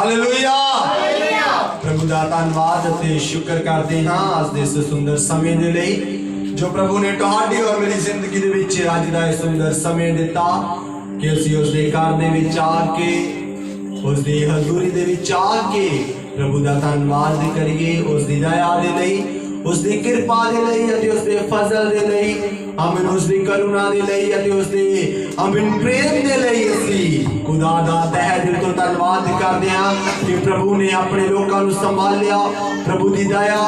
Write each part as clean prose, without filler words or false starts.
Hallelujah. प्रभु दा धन्नवाद ते शुक्र करते हाँ अज दे इस सुंदर समय दे लई जो प्रभु ने तुहाडी और मेरी जिंदगी दे विच अज दा इह सुंदर समय दिता कि असीं उस दे घर दे विच आके उस दी हजूरी दे विच आके प्रभु दा धन्नवाद करिए उस दी दया दे लई उस दी कृपा दे लई अते उस दे फजल दे लई आमीन उस दी करुणा दे लई अते उस दे आमीन प्रेम दे लई असीं खुदा दा तहे दिल तो धन्नवाद करदे हां कि प्रभु ने अपने लोकां नूं संभालिया प्रभु दी दया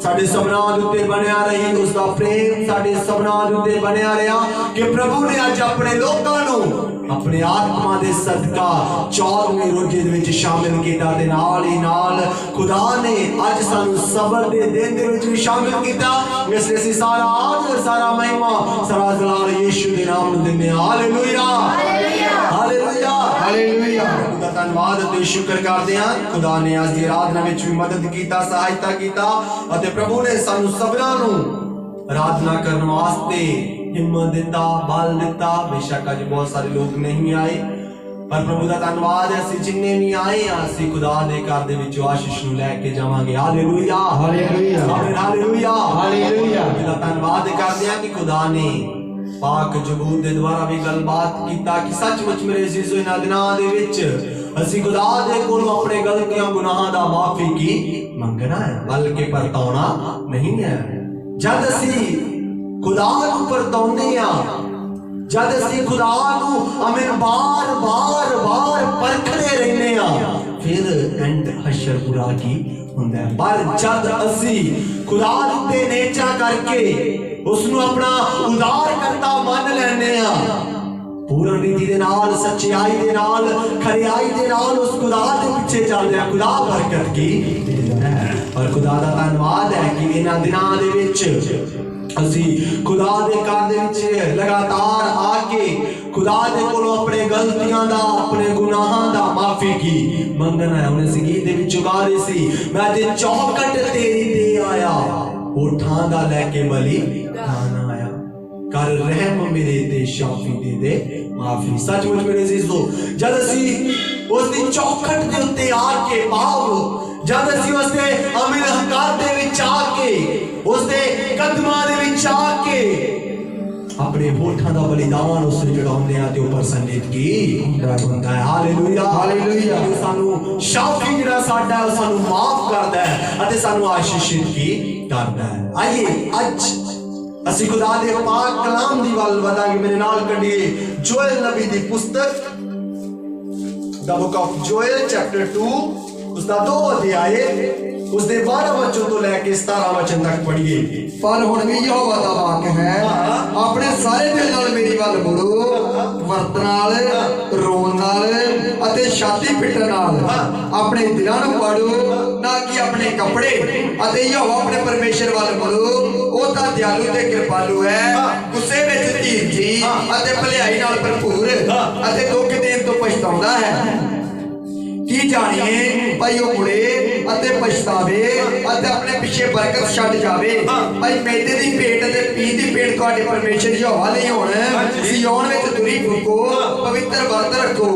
साडे सबनां दे उत्ते बनिया रही उसका प्रेम साडे सबनां दे उत्ते बनिया रहा कि प्रभु ने अज अपने लोकां नूं अपने आत्मा दे सदका 14वें रोजे दे विच शामिल कीता ते नाल ही नाल खुदा ने अज सानू सबर दे दिन दे विच भी शामिल कीता इसलिए असीं सारा आदर सारा महिमा सारा जलाल यीशु दे नाम नूं दिंदे हां हालेलुया हालेलुया हालेलुया खुदा धन्नवाद ते शुक्र करदे हां खुदा ने अज दी आराधना विच भी मदद कीता सहायता कीता अते प्रभु ने सानू सबरां नूं आराधना करने वास्ते हिम्मत दिता बल दिता बेशक अज बहुत सारे लोग नहीं आए पर प्रभु दा धन्नवाद है असीं जिन्ने भी आए हां असीं खुदा दे घर दे विचों आशीष नूं लैके जावांगे हालेलुया हालेलुया हालेलुया हालेलुया खुदा धन्नवाद करदे हां कि खुदा ने पाक जबूर दे द्वारा भी गलबात कीता कि सचमुच मेरे अजीजो इन्हां दिनां दे विच असीं खुदा दे कोलों अपने गलतियां गुनाहां दा माफी की मंगना है बल्कि परताउणा नहीं है जद असीं खुदा नूं परताउने आ जद असीं खुदा नूं आमीन बार बार बार परखदे रहने आ फिर एंड हशर बुरा की हुंदा है पर जद असीं खुदा उत्ते नेचा करके उसनूं अपना उदार करता मान लैने आ पूर्ण रीति दे नाल सच्चाई दे नाल खरियाई दे नाल उस खुदा दे पीछे चलदे आ खुदा बरकत की देंदा है और खुदा दा धन्नवाद है कि इन्हां दिनां दे विच असी खुदा दे घर दे विच लगातार आके खुदा दे कोलों अपने गलतियां दा अपने गुनाहां दा माफी की मंगना है उन्हें गीत दे विच गा रही सी मैं ते चौकट तेरी दे आया ओठां दा लेके बलि खाना आया कर रहम मेरे ते शाफी दे माफी सचमुच मेरे अजीजो जद असी उस दी चौखट दे उत्ते आके भाव जद असी उस दे आमीन हकार दे विच आके उस दे कदमां दे विच आके अपने होठां दा बलिदान उस ते चढ़ाउंदे आ ते उपर संगीत की हुंदा है हालेलुया हालेलुया सानू शाफी जिहड़ा साडा है सानू माफ करदा है अते सानू आशीषित की करदा है आइए आज असी खुदा दे पाक कलाम दी वल वधांगे मेरे नाल कढिए जोएल नबी दी पुस्तक the book of Joel chapter 2 उसदा 2 अध्याय उसदे 12 वचन तो लेके 17 वचन तक पढ़िए पर हुण भी यहोवा दा वाक है अपने सारे दिल नाल मेरी वल मुड़ो वर्त नाल रोन नाल अते छाती पिटण नाल अपने दिलां नूं पाड़ो ना कि अपने कपड़े अते यहोवा अपने परमेश्वर वल मुड़ो ओ तां दयालु ते कृपालु है गुस्से विच धीरजी अते भलाई नाल भरपूर अते दुख देण तो पछताउंदा है की जानिए भाई वो मुड़े अते पछतावे अते अपने पीछे बरकत छड़ जावे भाई मैदे दी पेट अते पी दी पेट तुहाडे परमेश्वर यहोवा लई होण सिय्योन विच तुरी फूको पवित्र व्रत रखो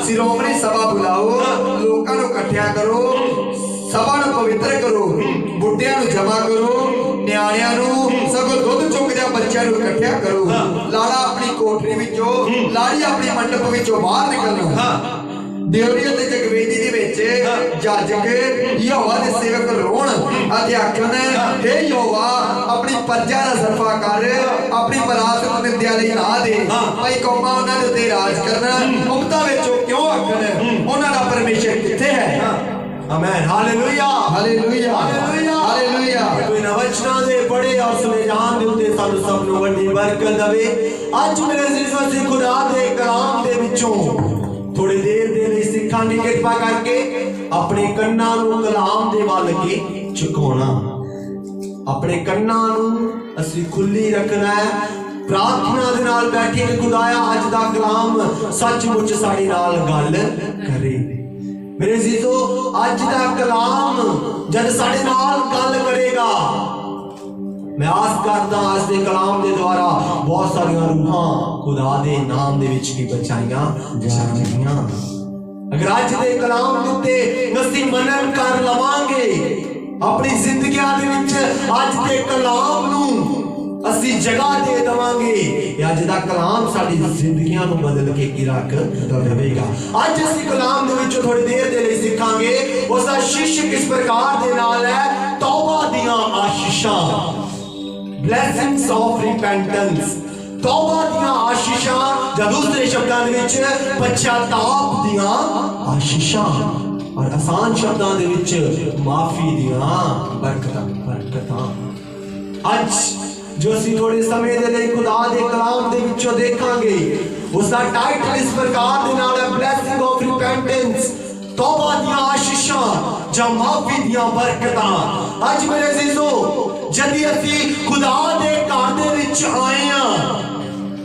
शिरोमणी सभा बुलाओ लोकां नूं इकट्ठिया करो सभा नूं पवित्र करो बुढ़ियां नूं जमा करो न्याणियां नूं सगों दुध चुकदियां बच्चियां नूं इकट्ठिया करो लाड़ा अपनी कोठरी विचों लाड़ी अपनी मंडप विचों बाहर निकलना देवरी ते जगवेदी दे विच जाजक यहोवा दे सेवक रोण अते आखण हे यहोवा अपनी प्रजा दा सरफा कर अपनी बरात नूं निंदिया लई ना दे भाई कौमां उन्हां दे उत्ते राज करना उम्मतां विचों क्यों आखण उन्हां दा परमेश्वर किथे है आमीन हालेलुया हालेलुया हालेलुया हालेलुया कोई नवचना दे पढ़े और सुने जान दे उत्ते सानू सब नूं वड्डी बरकत देवे अज मेरे अजीजों से खुदा दे कलाम दे विचों थोड़ी देर दे लई सिखां दी किरपा करके अपने कन्नां नूं कलाम दे वल के झुकाउणा अपने कन्नां नूं असीं खुली रखना है प्रार्थना दे नाल बैठे कि खुदाया अज दा कलाम सचमुच साडे नाल गल करे मेरे अजीजो अज दा कलाम जद साडे नाल गल करेगा मैं आस करदा आज दे कलाम दे द्वारा बहुत सारी रूहां खुदा दे नाम दे विच की बचाईयां जाणगियां अगर अज दे कलाम दे उत्ते असीं मनन कर लवांगे अपनी जिंदगियां दे विच अज दे कलाम नूं असी जगह दे देवांगे, अज दा कलाम साडी जिंदगियां नूं बदल के की रख देवेगा। अज असी कलाम दे विच थोड़ी देर दे लई सिखांगे उसदा शीर्षक इस प्रकार दे नाल है तौबा दियां आशीषां, ब्लेसिंग्स ऑफ रिपेंटेंस। तौबा दियां आशीषां जां दूसरे शब्दां दे विच पश्चाताप दियां आशीषां, और आसान शब्दां दे विच माफी दियां बरकतां। अज जो असी थोड़े समय दे लई खुदा दे कलाम दे विचों देखांगे उसदा टाइटल इस प्रकार दे नाल है ब्लेसिंग ऑफ रिपेंटेंस, तौबा दियां आशीषां जां माफी दियां बरकतां। अज मेरे अजीजो जदी असी खुदा दे घर दे विच आए हां,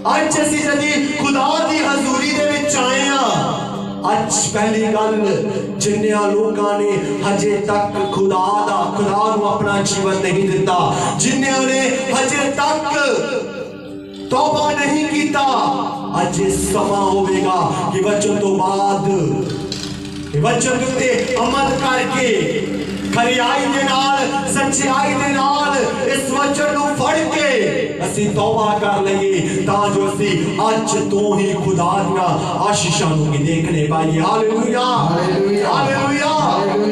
अज असी जदी खुदा दी हजूरी दे विच आए हां, अज पहली गल जिन्नियां लोकां ने हजे तक खुदा नूं अपना जीवन नहीं दिता, जिन्नियां ने हजे तक तौबा नहीं कीता, अज समा होवेगा कि वचन तो बाद वचन ते अमल करके खरियाई दे नाल सच्चाई दे नाल इस वचन नूं फड़ के असी तौबा कर लईए तां जो असी अज तो ही खुदा दियां आशीषां नूं देखने पाईए। हालेलुया हालेलुया हालेलुया।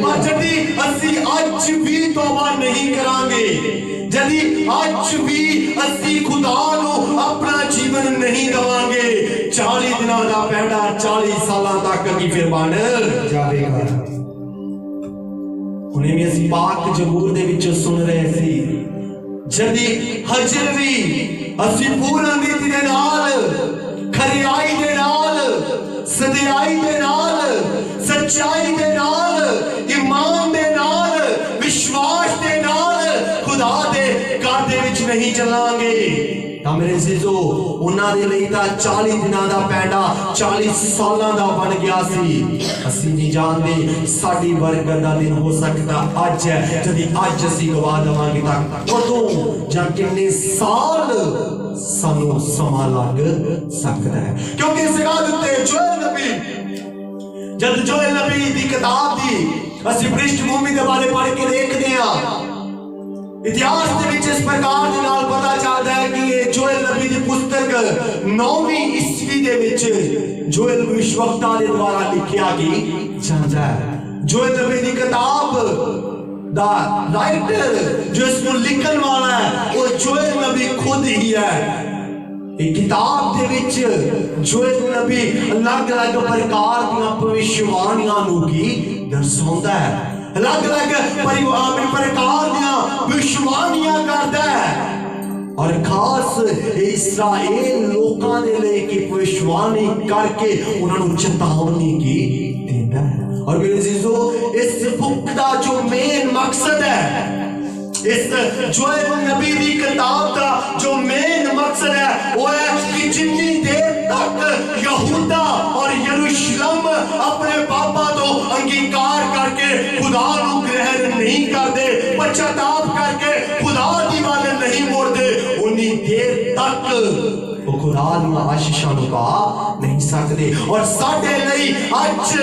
पर जदी असी अज भी तौबा नहीं करांगे, जदी अज भी असी खुदा नूं अपना जीवन नहीं दवांगे, 40 दिनां दा पैंडा 40 सालां तक की फिर बन जावेगा। हुणे भी असी पाक जबूर दे विच सुन रहे सी जदी हजे भी असी पूर्ण रीति दे नाल खरियाई दे नाल सदियाई दे नाल सच्चाई दे नाल ईमान दे नाल विश्वास दे नाल खुदा दे घर दे विच नहीं चलांगे तां मेरे अजीजो उन्हां दे लई तां 40 दिनां दा पैंडा 40 सालां दा बन गया सी। असी नहीं जानते साडी बरकत दा दिन हो सकदा अज है, जदी अज असी गवा देवांगे तां कदों जां किन्ने साल सानू समा लग सकदा है। क्योंकि इस गल उत्ते जोएल नबी जद जोएल नबी दी किताब दी असी पृष्ठभूमि दे बारे पढ़ के देखदे हां, इतिहास दे विच इस प्रकार दे नाल पता चलदा है कि ये जोएल नबी दी पुस्तक 9वीं ईस्वी दे विच जोएल भविष्यवक्ता दे द्वारा लिखिया गई जांदा है। जोएल नबी दी किताब दा राइटर जो इसको लिखन वाला है वो जोएल नबी खुद ही है। एक किताब दे विच जोएल नबी अलग-अलग प्रकार दी भविष्यवाणियां नूं की दर्शाउंदा है, अलग-अलग प्रकार दी भविष्यवाणियां करदा है, और खास इस्राएल लोकां दे लिए की भविष्यवाणी करके उन्हां नूं चेतावनी की देंदा है। और मेरे अजीजो इस बुक दा जो मेन मकसद है, इस जोएल नबी दी किताब का जो मेन मकसद है वो है कि जितनी देर तक यहूदा और यरूशलेम अपने पापा तो अंगीकार करके खुदा नूं ग्रहण नहीं करते, पश्चाताप करके खुदा दी वाल नहीं मोड़ते, उन्हीं देर तक वो खुदा दी आशीषां नूं पा नहीं सकते। और साडे लई अज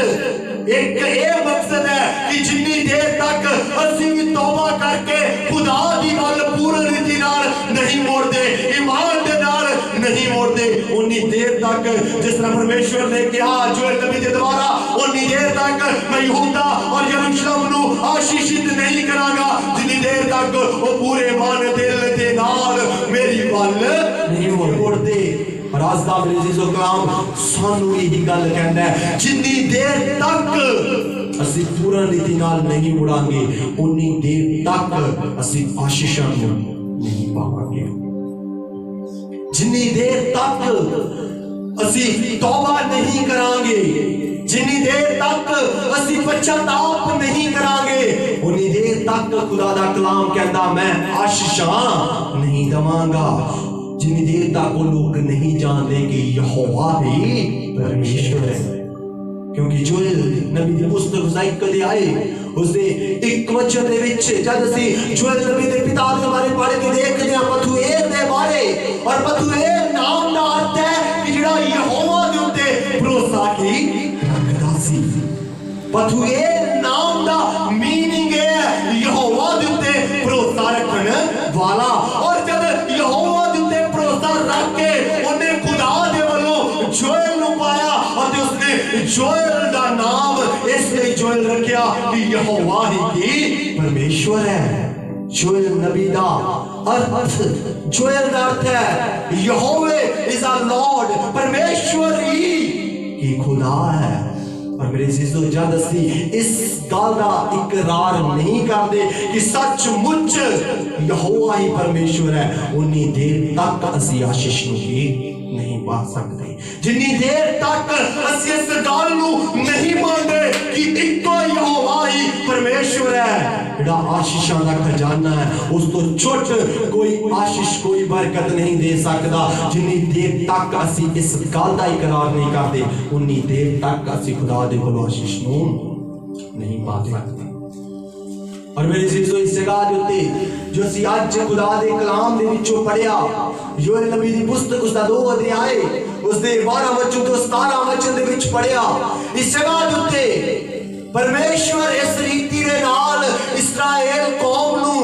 एक ये मकसद है कि जितनी देर तक असी भी तौबा करके खुदा दी वाल पूर्ण रीति नाल नहीं मोड़ते, ईमान दे नाल नहीं मोड़ते, उन्नी देर तक जिस तरह परमेश्वर ने कहा जोएल नबी के द्वारा, उन्नी देर तक मैं यहूदा और यरूशलेम नूं आशीषित नहीं करांगा जितनी देर तक वो पूरे मन दिल दे नाल मेरी वाल नहीं मोड़ते। और आज दा मेरे अजीजो कलाम सानू यही गल कहंदा है, जितनी देर तक असी पूर्ण रीति नाल नहीं मुड़ांगे उन्नी देर तक असी आशीषां नहीं पावांगे। जितनी देर तक असी तौबा नहीं करांगे, जितनी देर तक असी पश्चाताप नहीं करांगे, उन्नी देर तक खुदा दा कलाम कहंदा मैं आशीषां नहीं दवांगा। जितनी देर तक वो लोग नहीं जानते कि यहोवा ही परमेश्वर है। क्योंकि जोएल नबी दी पुस्तक जायक कदे आए उसदे एक वचन दे विच जद असी जोएल नबी दे पिता दे बारे पढ़ के देखदे हां पतुएल दे बारे, और पतुएल नाम दा अर्थ है कि जेड़ा यहोवा दे उत्ते भरोसा की रखदा सी। बथुएल नाम दा मीनिंग है यहोवा दे उत्ते भरोसा रखन वाला। और जब यहोवा दे उत्ते भरोसा रख के उन्हें खुदा दे वल्लों जोएल नु पाया और उसने जोएल दा नाम इसलिए जोएल रखया कि यहोवा ही की परमेश्वर है। जोएल नबी दा अर्थ, जोएल दा अर्थ है यहोवे इज आवर लॉर्ड, परमेश्वर ही की खुदा है। और मेरे जीजो जद असी इस गल का इकरार नहीं करते कि सचमुच यहोवा ही परमेश्वर है, उन्नी देर तक असी आशीष नहीं पा सकते। जिन्नी देर तक असी इस गल नहीं मानते कि इको यहोवा ही परमेश्वर है, जेड़ा आशीषां दा खजाना है, उस तो छुट कोई आशीष कोई बरकत नहीं दे सकता। जिन्नी देर तक असी इस गल का इकरार नहीं करते, उन्नी देर तक असी खुदा दे कोलों आशीष नहीं पा सकते। और मेरे जीजो इस जगह दे उत्ते जो असी अज खुदा दे कलाम दे विचों पढ़िया, योएल नबी दी पुस्तक उसदा 2 अध्याय उसदे 12 वचन तो 17 वचन दे विच पढ़िया, इस जगह दे उत्ते परमेश्वर इस रीति दे नाल इस्राएल कौम नू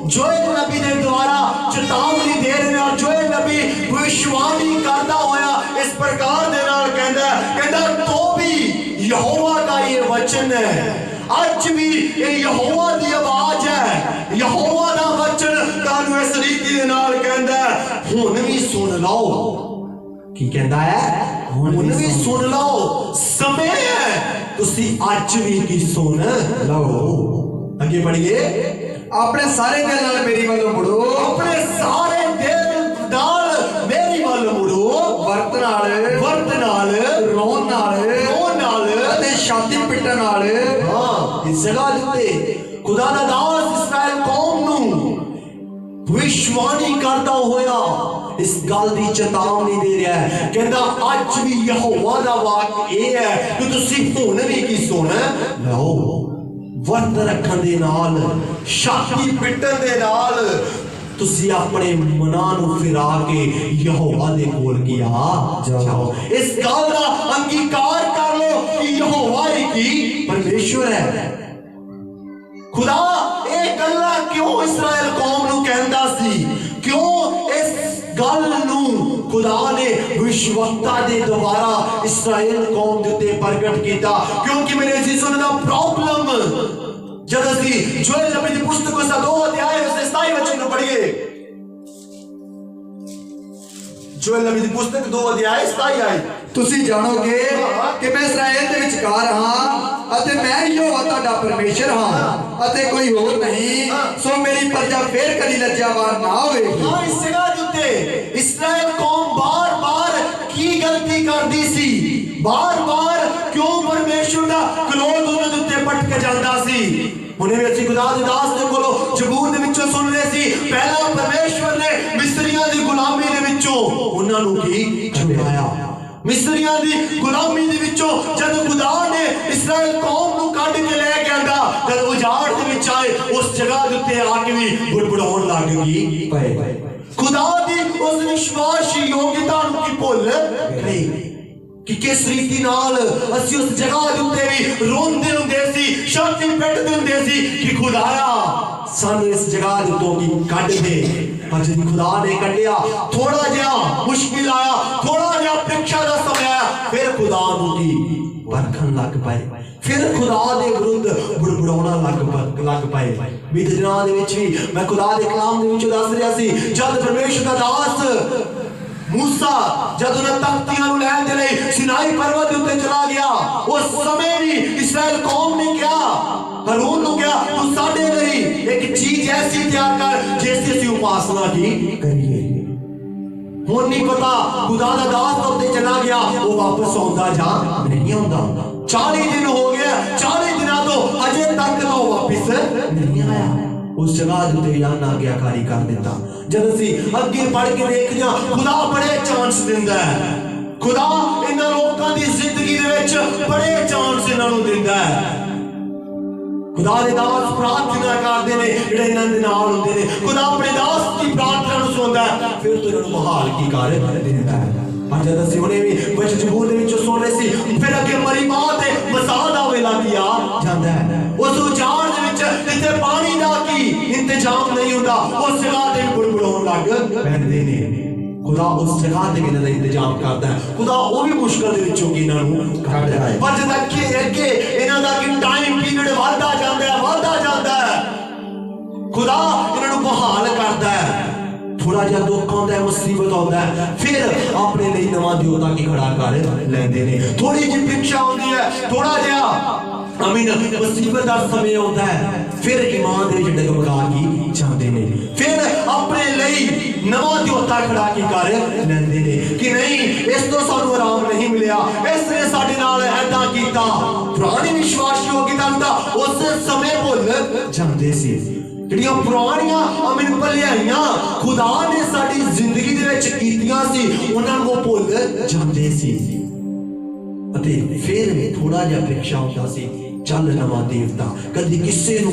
जोएल नबी दे द्वारा चेतावनी दे रहे हैं। और जोएल नबी भविष्यवाणी करदा होया इस प्रकार दे नाल कहंदा तो भी यहोवा का ये वचन है, आज भी ये यहोवा दी आवाज है, यहोवा दा वचन तानू इस रीति दे नाल कहंदा हुण भी सुन लो। की कहंदा है? हुण भी सुन लो, समय है तुसी आज भी की सुन लो। आगे बढ़िए। अपने सारे दिल नाल मेरी वालों मुड़ो, अपने सारे दिल नाल मेरी वालों मुड़ो, वर्त नाल रोन नाल अते छाती पिटन नाल। हां, इस जगह उत्ते खुदा दा दास इस्राएल कौम नू भविष्यवाणी करदा होया इस गल दी चेतावनी दे रहा है, कहंदा अज भी यहोवा दा वाक ए है कि तुसी हुण भी की सुन लो। वर्त रखन दे नाल, छाती पिटन दे नाल तुसी अपने मनां नू फिरा के यहोवा दे कोल किया जाओ। इस गल दा अंगीकार कर लो कि यहोवा ही की परमेश्वर है। खुदा ये गल्ला क्यों इस्राएल कौम नू कहंदा सी, क्यों इस गल नू खुदा ने भविष्यवक्ता दे द्वारा इस्राएल कौम दे उत्ते प्रगट कीता? क्योंकि मेरे जीसू दा प्रॉब्लम जब असी जोएल नबी दी पुस्तक उसदा 2 अध्याय उसदे 27 वचन नू पढ़िए। जोएल नबी दी पुस्तक 2 अध्याय 27 आयत। तुसी जानोगे कि मैं इस्राएल दे विचकार हां अते मैं यहोवा तुहाडा परमेश्वर हां अते कोई होर नहीं, सो मेरी प्रजा फिर कदी लज्जावान ना होवेगी। हां, इस जगह दे उत्ते इस्राएल कौम बार-बार की गलती करदी सी, बार-बार क्यों परमेश्वर दा क्रोध उन्हां दे उत्ते भटक जांदा सी। हुणे भी असीं खुदा दे दास दे कोलों जबूर दे विचों सुन रहे सी, पहला परमेश्वर ने मिस्रियां दी गुलामी दे विचों उन्हां नू की छुड़ाया। मिस्रियां दी गुलामी दे विचों जद खुदा ने इस्राएल कौम नू कढ के ले के आंदा, जद उजाड़ दे विच आए उस जगह दे उत्ते आके भी बुड़बुड़ाउण लग गई पए। खुदा दी उस विश्वास योग्यता नू की भुल गई कि किस रीति नाल असी उस जगह दे उत्ते भी रोंदे हुंदे सी, छाती पिटदे हुंदे सी कि खुदाया सानू इस जगह दे उत्तों की कढ दे। पर जद खुदा ने कढिया, थोड़ा जिहा मुश्किल आया, थोड़ा जिहा परीक्षा दा समय आया, फिर खुदा नू की परखन लग पए, फिर खुदा दे विरुद्ध बुड़बुड़ाउणा लग पए। बीते दिनां दे विच भी मैं खुदा दे कलाम दे विच दस रिहा सी, जद परमेश्वर दा दास मूसा जब उन्हें तख्तियां लैन दे लई सिनाई पर्वत उत्ते चला गया, उस समय भी इस्राएल कौम ने क्या हारून ने क्या तू साडे लई एक चीज ऐसी तैयार कर जैसे सी उपासना की करिए। हुण नहीं पता खुदा दा दास उत्ते चला गया, वो वापस आउंदा जा नहीं आउंदा। 40 दिन हो गया, 40 दिनों तो अजे तक तो वापस नहीं आया। उस जगह उत्ते यान आज्ञाकारी कर देता। जब असी अगे पढ़ के देखते हैं, खुदा बड़े चांस दिंदा है, खुदा इन्हां लोकां दी जिंदगी दे विच बड़े चांस इन्हां नूं दिंदा है। खुदा दे दास प्रार्थना करदे ने, जेड़े इन्हां दे नाल हुंदे ने, खुदा अपने दास दी प्रार्थना नूं सुनदा है, फिर तो इन्हां नूं बहाल की कर दिंदा है। ਅੱਜ ਜਦ ਅਸੀਂ ਹੁਣੇ ਵੀ ਵਿੱਚ ਜ਼ਬੂਰ ਦੇ ਵਿੱਚੋਂ ਸੁਣ ਰਹੇ ਸੀ, ਫਿਰ ਅੱਗੇ ਮਰੀ ਮਾਂ ਤੇ ਮਸਾਹ ਦਾ ਵੇਲਾ ਵੀ ਆ ਜਾਂਦਾ ਹੈ। ਉਸ ਉਜਾੜ ਦੇ ਵਿੱਚ ਜਿੱਥੇ ਪਾਣੀ ਦਾ ਕੀ ਇੰਤਜ਼ਾਮ ਨਹੀਂ ਹੁੰਦਾ, ਉਸ ਜਗ੍ਹਾ ਤੇ ਬੁੜਬੁੜਾਉਣ ਲੱਗ ਪੈਂਦੇ ਨੇ। खुदा उस जगह ते भी इन्हां इंतजाम करता है। खुदा वो भी मुश्किल दे विचों की इन्हां नूं कढदा है। पर जद अगे इन्हां दा कि टाइम पीरियड वधदा जांदा है, खुदा इन्हां नूं बहाल करदा है। थोड़ा जिहा दुख आउंदा है, मुसीबत आउंदा है, फिर अपने लिए नवां देवता की खड़ा कर लैंदे ने। थोड़ी जी परीक्षा आउंदी है, थोड़ा जिहा अमीन मुसीबत का समय आता है, फिर ईमान दे विच डगमगा के जांदे ने, फिर अपने लिए नवा देवता खड़ा के कर लैंदे ने कि नहीं इस तो सानू आराम नहीं मिलिया, इसने साडे नाल ऐदां कीता। पुराने विश्वासियों की तां उस समय भुल जांदे सी, ਜਿਹੜੀਆਂ ਪੁਰਾਣੀਆਂ ਅਮੀਨ ਭਲਾਈਆਂ खुदा ने ਸਾਡੀ ਜ਼ਿੰਦਗੀ ਦੇ ਵਿੱਚ ਕੀਤੀਆਂ ਸੀ, ਉਹਨਾਂ ਨੂੰ ਭੁੱਲ ਜਾਂਦੇ ਸੀ। ਅਤੇ ਫਿਰ ਥੋੜਾ ਜਿਹਾ ਪ੍ਰੀਖਿਆ ਹੁੰਦਾ ਸੀ, ਚੱਲ ਨਵਾਂ ਦੇਵਤਾ, ਕਦੀ ਕਿਸੇ ਨੂੰ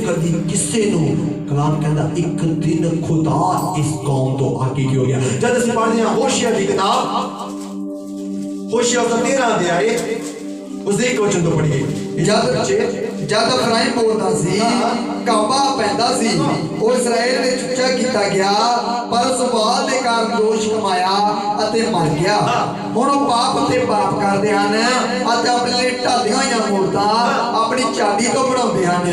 ਕਲਾਮ ਕਹਿੰਦਾ ਇੱਕ ਦਿਨ खुदा इस कौम तो आगे की हो गया। जब ਅਸੀਂ ਪੜ੍ਹਦੇ ਹਾਂ ਹੋਸ਼ਿਆ ਦੀ ਕਿਤਾਬ, ਹੋਸ਼ਿਆ ਦਾ 13 ਅਧਿਆਇ उसदे एक वचन तो पढ़िए। जद अफराइम बोलता सी, काबा पैंदा सी, वो इस्राएल ने चुचा किया गया, पर सुभाव के कारण दोष कमाया अते मर गया। हुण वो पाप ते पाप करते हैं अते अपने लिए ढालियां होईयां मूरतां अपनी चांदी तो बनाउंदे हन,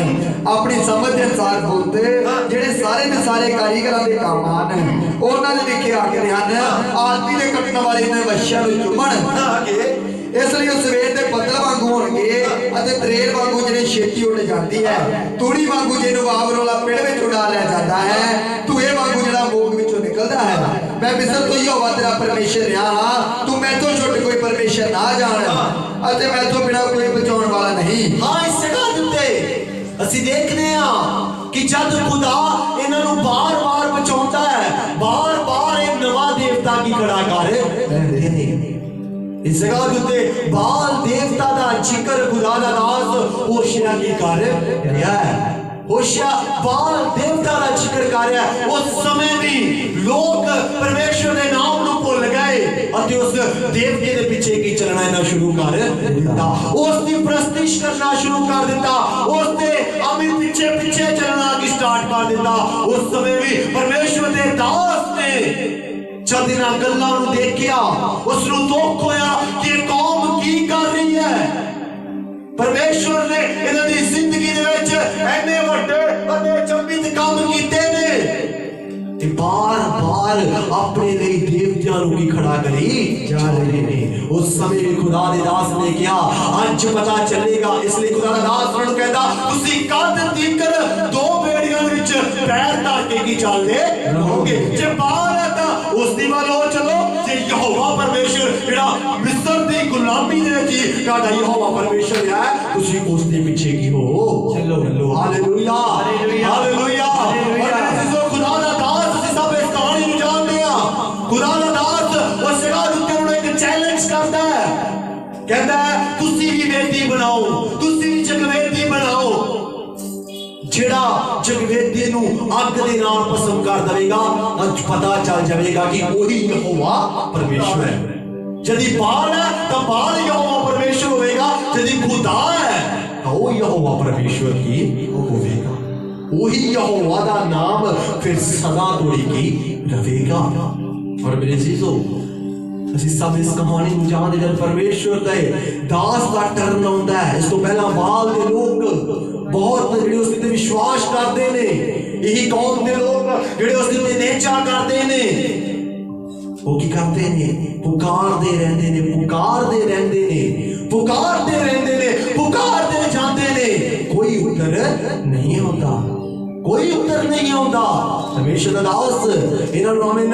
अपनी समझ दे अनुसार बुत जिहड़े सारे दे सारे कारीगरां दे काम हन, उन्हां दे लिखे आखदे हन आदमी दे कटण वाले ने वशियां नूं चुमण। इसलिए सवेर के बदल वांगू होणगे अते त्रेल वांगू जिहड़ी छेती उड़ जाती है, तूड़ी वांगू जिहनूं वावरोला पिंड विच उड़ा लिया जाता है, धुए वांगू जिहड़ा मोग विचों निकलदा है। मैं मिस्र तो यहोवा तेरा परमेश्वर रहा हां, तू मैथों छुट कोई परमेश्वर ना जाण अते मैथों बिना कोई बचाउण वाला नहीं। हां इस जगह उत्ते ਅਸੀਂ देखने हां कि जद खुदा इन्हां नूं बार-बार बचाउंदा है, बार-बार एक नवा देवता की खड़ा कर लैंदे ने। इस जगह उत्ते बाल देवता दा जिक्र खुदा दा दास होशिया की कर रहा है। होशिया बाल देवता दा जिक्र कर रहा है। उस समय भी लोग परमेश्वर दे नाम नूं भुल गए अते उस देवते दे पीछे की चलना इन्हां शुरू कर दिता, उसकी प्रस्तिश करना शुरू कर दिता, उसके अमीर पीछे पीछे चलना की स्टार्ट कर दिता। उस समय भी परमेश्वर दे दास ने जब इन्हां गल्लां नूं देखिया, उस नूं दुख होया कि कौम की कर रही है। परमेश्वर ने इन्हां दी जिंदगी दे विच इन्ने वड्डे अते चंबित काम कीते ने, ते बार-बार अपने लिए देवतियां नूं की खड़ा करी जा रहे ने। उस समय भी खुदा दे दास ने कहा अज पता चलेगा, इसलिए खुदा दा दास उन्हां नूं कहंदा तुसीं कद तीकर दो बेड़ियां विच पैर धर के की चलदे रहोगे। जे बाहर उस दी वाल हो चलो, जे यहोवा परमेश्वर जेड़ा मिस्र दी गुलामी दे विच तुहाडा यहोवा परमेश्वर है, तुसीं उस दे पीछे की हो चलो। हालेलुया हालेलुया हालेलुया। खुदा दा दास तुसीं सब इस कहानी नूं जानदे आ। खुदा दा दास उस जगह दे उत्ते उन्हें एक चैलेंज करदा है, कहंदा है तुसीं भी वेदी बनाओ, तुसीं भी जगवेदी बनाओ। जेड़ा जगवेदी नूं अग दे नाल पसंद कर देगा, अज पता चल जाएगा कि वही यहोवा परमेश्वर है। यदि बाल है तो बाल यहोवा परमेश्वर होगा, यदि खुदा है तो वो यहोवा परमेश्वर की होगा। वही यहोवा दा नाम फिर सदा तोड़ी की रहेगा। और मेरे अजीजों ਅਸੀਂ सब इस कहानी ਨੂੰ ਜਾਣਦੇ, ਜਦ परमेश्वर दे दास ਦਾ टर्न आउंदा है, इस तो पहला बाल दे लोग बहुत ਜਿਹੜੇ ਉਸ ਤੇ ਵਿਸ਼ਵਾਸ ਕਰਦੇ ਨੇ, ਇਹੀ ਕੌਮ ਦੇ ਲੋਕ ਜਿਹੜੇ ਉਸ ਤੇ ਨੇਚਾ ਕਰਦੇ ਨੇ, ਉਹ ਕੀ ਕਰਦੇ ਨੇ? ਪੁਕਾਰਦੇ ਰਹਿੰਦੇ ਨੇ, ਪੁਕਾਰਦੇ ਰਹਿੰਦੇ ਨੇ, ਪੁਕਾਰਦੇ ਰਹਿੰਦੇ ਨੇ, ਪੁਕਾਰਦੇ ਜਾਂਦੇ ਨੇ, ਕੋਈ ਉੱਤਰ ਨਹੀਂ ਆਉਂਦਾ, ਕੋਈ ਉੱਤਰ ਨਹੀਂ ਆਉਂਦਾ। परमेश्वर ਦਾ ਦਾਸ ਇਹਨਾਂ ਨੂੰ ਆਮੀਨ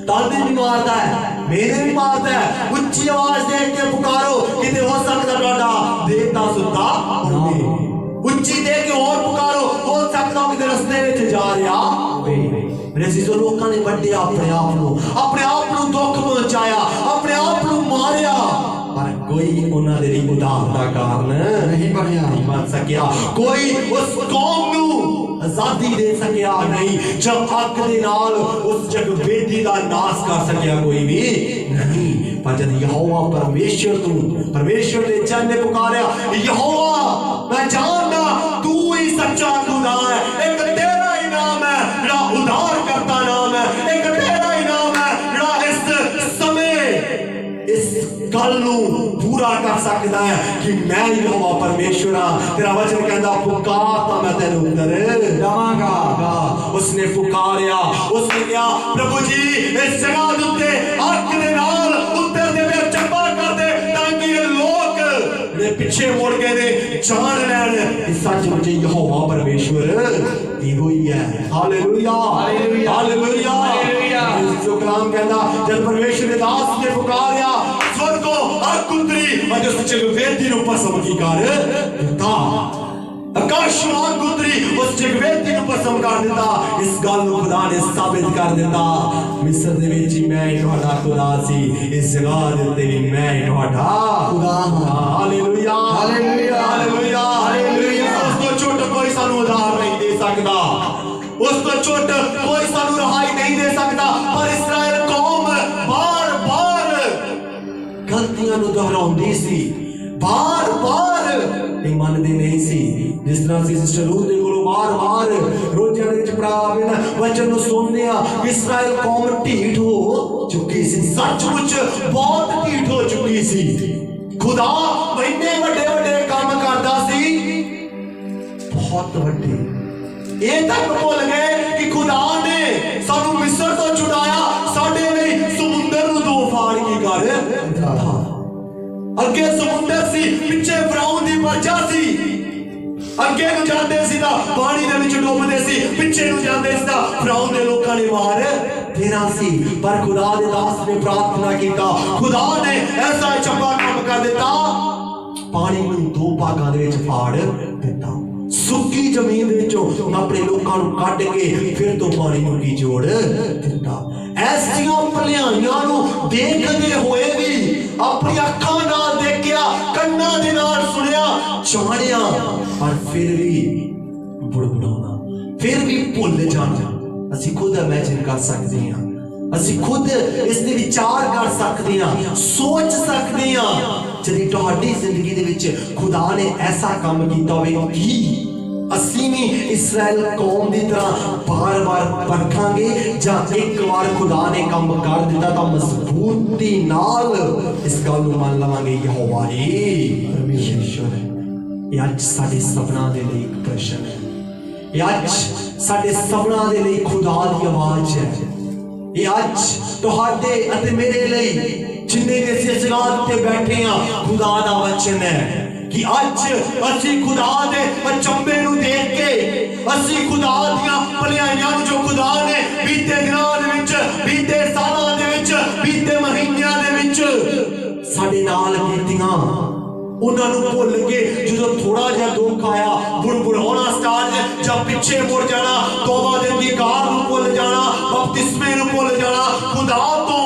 तालबे भी मारता है, मेरे भी मारता है। उच्ची आवाज दे के पुकारो, किते हो सकता तुहाडा देवता सुनता होवे। उच्ची दे के और पुकारो, हो सकता कि रस्ते विच जा रहा होवे। मेरे अजीजों लोकां ने वड्डे अपने आप नूं दुख पहुंचाया, अपने आप नूं मारिया, पर कोई उन्हां दे लिए उद्धार दा कारण नहीं बन सकिया। कोई उस कौम नूं आजादी दे सकिया नहीं, जब अग दे नाल उस जगवेदी दा नाश कर सकिया कोई भी नहीं। पर जब यहोवा परमेश्वर दे जन ने पुकारा, यहोवा मैं जानदा तू ही सच्चा खुदा है, एक तेरा ही नाम है जेड़ा उद्धार करता नाम है, एक तेरा ही नाम है जेड़ा इस समय इस गल नू पूरा कर सकता है कि मैं यहोवा परमेश्वर हां। तेरा वचन कहंदा पुकार तां मैं तैनू उत्तर देवांगा। उसने पुकारिया, उसने कहा प्रभु जी इस जगह दे उत्ते अग दे नाल उत्तर देवे चंबा कर दे, ताकि ये लोग जे पिछे मुड़ गए ने जान लैन सचमुच यहोवा परमेश्वर इहो ही है। हालेलुया हालेलुया हालेलुया। जो कलाम कहंदा जब परमेश्वर दे दास ने पुकारिया, स्वर्गों अग उतरी और उस जगवेदी नू भस्म की कर दिता। आकाश आग उतरी उस जगवेदी नू भस्म कर दिता। इस गल नू खुदा ने साबित कर दिता, मिस्र दे विच मैं ही तुहाडा खुदा सी, इस जगह दे उत्ते भी मैं ही तुहाडा खुदा हां। हालेलुया हालेलुया हालेलुया हालेलुया। उस तो छोट कोई सानू उद्धार नहीं दे सकदा, उस तो छोट कोई सानू रहाई नहीं दे सकता। पर इस्राएल कौम बार-बार गलतियां नू दोहराउंदी सी, बार-बार नहीं मनदे नहीं सी। जिस तरह से सिस्टर रूथ दे कोलों बार-बार रोज़ां दे विच भरा वचन नू सुनदे आ, इस्राएल कौम ढीठ हो चुकी सी, सचमुच बहुत ढीठ हो चुकी सी। खुदा इन्ने वड्डे-वड्डे काम करदा सी, बहुत वड्डे, ये तक भुल गए कि खुदा ने सानू मिस्र तो छुड़ाया, साडे लई समुंदर नू दो फाड़ के कर दिता। अगे समुंदर सी, पिछे फिरौन दी प्रजा सी। अगे नू जांदे सी तां पानी दे विच डुबदे सी, पिछे नू जांदे सी तां फिरौन दे लोकां ने मार देना सी। पर खुदा दे दास ने प्रार्थना कीता, खुदा ने ऐसा चंबा काम कर दिता, पानी नू दो भागां दे विच फाड़ दिता। सुक्की जमीन दे विचों अपने लोकां नू कढ के फिर तो पानी नू की जोड़ दिता। ऐसियां भलाइयां नू देखदे होए भी अपनी अखां नाल देखिया, कन्नां दे नाल सुनिया, जानिया, पर फिर भी बुड़बुड़ाना, फिर भी भुल जाना। असीं खुद इमेजिन कर सकते हैं, असीं खुद इस ते विचार कर सकते हैं, सोच सकते हैं जदी तुहाडी जिंदगी दे विच खुदा ने ऐसा काम कीता होवे कि असीं भी इस्राएल कौम दी तरह बार-बार परखांगे, जां एक बार खुदा ने काम कर दिता तां मजबूती नाल इस गल नूं मान लवांगे यहोवा ही परमेश्वर है। ये अज साडे सबना दे लई एक प्रश्न है, ये अज साडे सबना दे लई खुदा दी आवाज है। ये अज तुहाडे अते मेरे लई जिन्ने भी इस जगह ते बैठे हैं खुदा दा वचन है कि अज असीं खुदा दे अचंभे नूं देख के, असीं खुदा दियां भलाइयां नूं जो खुदा ने बीते दिनां दे विच, बीते सालां दे विच, बीते महीनिਆਂ दे विच साडे नाल कीतियां, उन्हां नूं भुल के जदों थोड़ा जिहा दुख आया बुड़बुड़ाउणा स्टार्ट, जब पिछे मुड़ जाना, तौबा दे अंगीकार नूं भुल जाना, बपतिस्मे नूं भुल जाना, खुदा तो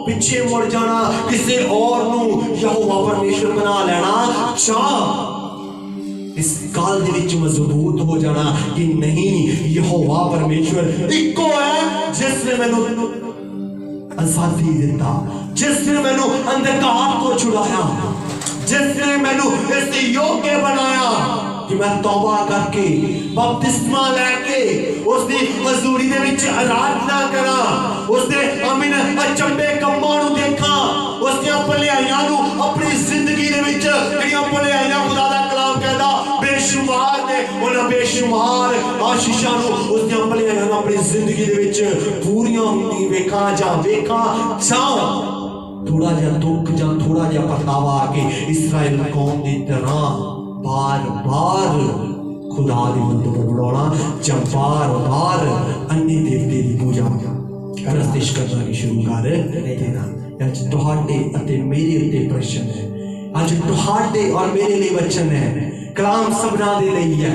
पिछे मुड़ जाना, किसी और नूं यहोवा परमेश्वर बना लेना, चाह इस गल दे विच मजबूत हो जाना कि नहीं यहोवा परमेश्वर इक्को है जिसने मैनू आजादी दिता, जिसने मैनू अंधकार तो छुड़ाया, जिसने मैनू इस योग्य बनाया कि मैं तौबा करके बपतिस्मा लेके उसदी हजूरी दे विच आराधना करा, उसदे अमीन अचंभे कम्मां नूं देखा, उसदियां भलाइयां नूं अपनी जिंदगी दे विच जेहड़ियां भलाइयां खुदा दा कलाम कहदा बेशुमार ने, उन्हां बेशुमार आशीषां नूं उसदियां भलाइयां नूं अपनी जिंदगी दे विच पूरीआं हुंदी वेखां थोड़ा जिहा दुख जां थोड़ा जिहा पछतावा आके इस्राएल कौम दी तरह बार-बार खुदा दे विरुद्ध बुड़बुड़ाउणा जां बार-बार अन्य देवते दी पूजा परस्तिश करना शुरू कर देना। अज तुहाडे अते मेरे उत्ते प्रश्न है, अज तुहाडे और मेरे लिए वचन है, कलाम सबना दे लई है,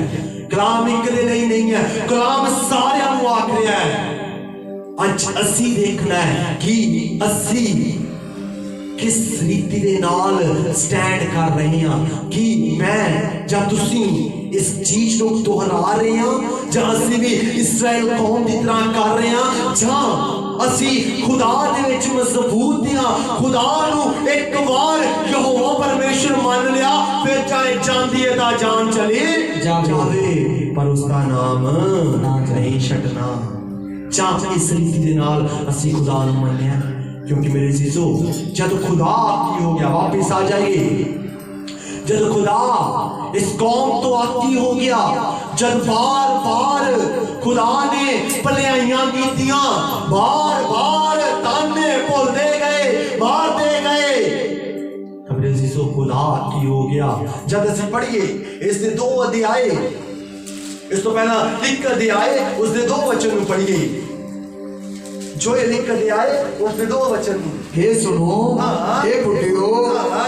कलाम एक दे लई नहीं है, कलाम सारियां नूं आख रहा है। अज असीं देखना है कि असीं किस रीति दे नाल स्टैंड कर रहे हैं, कि मैं जां तुसीं इस चीज को दोहरा रहे हैं ਜਾਂ ਅਸੀਂ ਵੀ ਇਸਰਾਇਲ ਕੌਮ ਦੀ ਤਰ੍ਹਾਂ ਕਰ ਰਹੇ ਹਾਂ, ਜਾਂ ਅਸੀਂ ਖੁਦਾ ਦੇ ਵਿੱਚ ਮਜ਼ਬੂਤ ਹਾਂ, ਖੁਦਾ ਨੂੰ ਇੱਕ ਵਾਰ ਯਹੋਵਾ ਪਰਮੇਸ਼ਰ ਮੰਨ ਲਿਆ, ਫਿਰ ਚਾਹੇ ਜਾਂਦੀ ਹੈ ਤਾਂ ਜਾਨ ਚਲੀ ਜਾਵੇ, ਪਰ ਉਸਦਾ ਨਾਮ ਨਹੀਂ ਛੱਡਣਾ। ਜਾਂ ਇਸ ਰੀਤੀ ਦੇ ਨਾਲ ਅਸੀਂ ਖੁਦਾ ਨੂੰ ਮੰਨਿਆ, क्योंकि मेरे चीजों जब खुदा आपकी हो गया, वापिस आ जाइए, जब खुदा इस कौम तो आपकी हो गया, जब बार बार खुदा ने भलाइयां कीतियां, बार बार ताने भुलदे गए, मारदे गए, मेरे चीजों खुदा आपकी हो गया। जब ਅਸੀਂ ਪੜ੍ਹੀਏ ਇਸ ਦੇ 2 ਅਧਿਆਏ, ਇਸ ਤੋਂ ਪਹਿਲਾਂ 1 ਅਧਿਆਏ ਉਸ ਦੇ 2 ਵਚਨ ਨੂੰ ਪੜ੍ਹੀਏ। जो ये लिख कर आए उसने 2 वचन। हे सुनो, हे बुढ़ियो,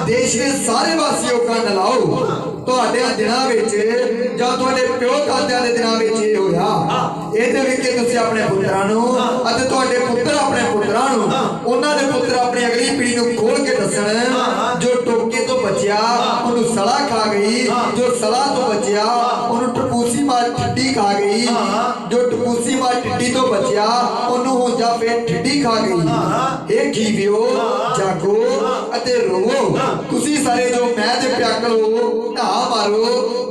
देश के सारे वासियों ਕੰਨ ਲਾਓ, ਤੁਹਾਡੇ ਦਿਨਾਂ ਵਿੱਚ ਜਾਂ ਤੁਹਾਡੇ ਪਿਓ ਦਾਦਿਆਂ ਦੇ ਦਿਨਾਂ ਵਿੱਚ ਇਹ ਹੋਇਆ, ਇਹਦੇ ਵਿੱਚ ਤੁਸੀਂ ਆਪਣੇ ਪੁੱਤਰਾਂ ਨੂੰ ਅਤੇ ਤੁਹਾਡੇ ਪੁੱਤਰ ਆਪਣੇ ਪੁੱਤਰਾਂ ਨੂੰ, ਉਹਨਾਂ ਦੇ ਪੁੱਤਰ ਆਪਣੀ ਅਗਲੀ ਪੀੜ੍ਹੀ ਨੂੰ ਖੋਲ ਕੇ ਦੱਸਣ, ਜੋ ਟੋਕੇ ਤੋਂ ਬਚਿਆ ਉਹਨੂੰ ਸਲਾ ਖਾ ਗਈ, ਜੋ ਸਲਾ ਤੋਂ ਬਚਿਆ ਉਹਨੂੰ ਟਪੂਸੀ ਮਾਰ ਠੱਡੀ ਖਾ ਗਈ, ਜੋ ਟਪੂਸੀ ਮਾਰ ਠੱਡੀ ਤੋਂ ਬਚਿਆ ਉਹਨੂੰ ਹੁੰਜਾ ਫੇਰ ਠੱਡੀ ਖਾ ਗਈ। ਇਹ ਜੀਵਿਓ, ਜਾਗੋ ਅਤੇ ਰੋਵੋ, ਤੁਸੀਂ ਸਾਰੇ ਜੋ ਮੈਂ ਦੇ ਪਿਆਕਲ ਹੋ, ਢਾ ਮਾਰੋ,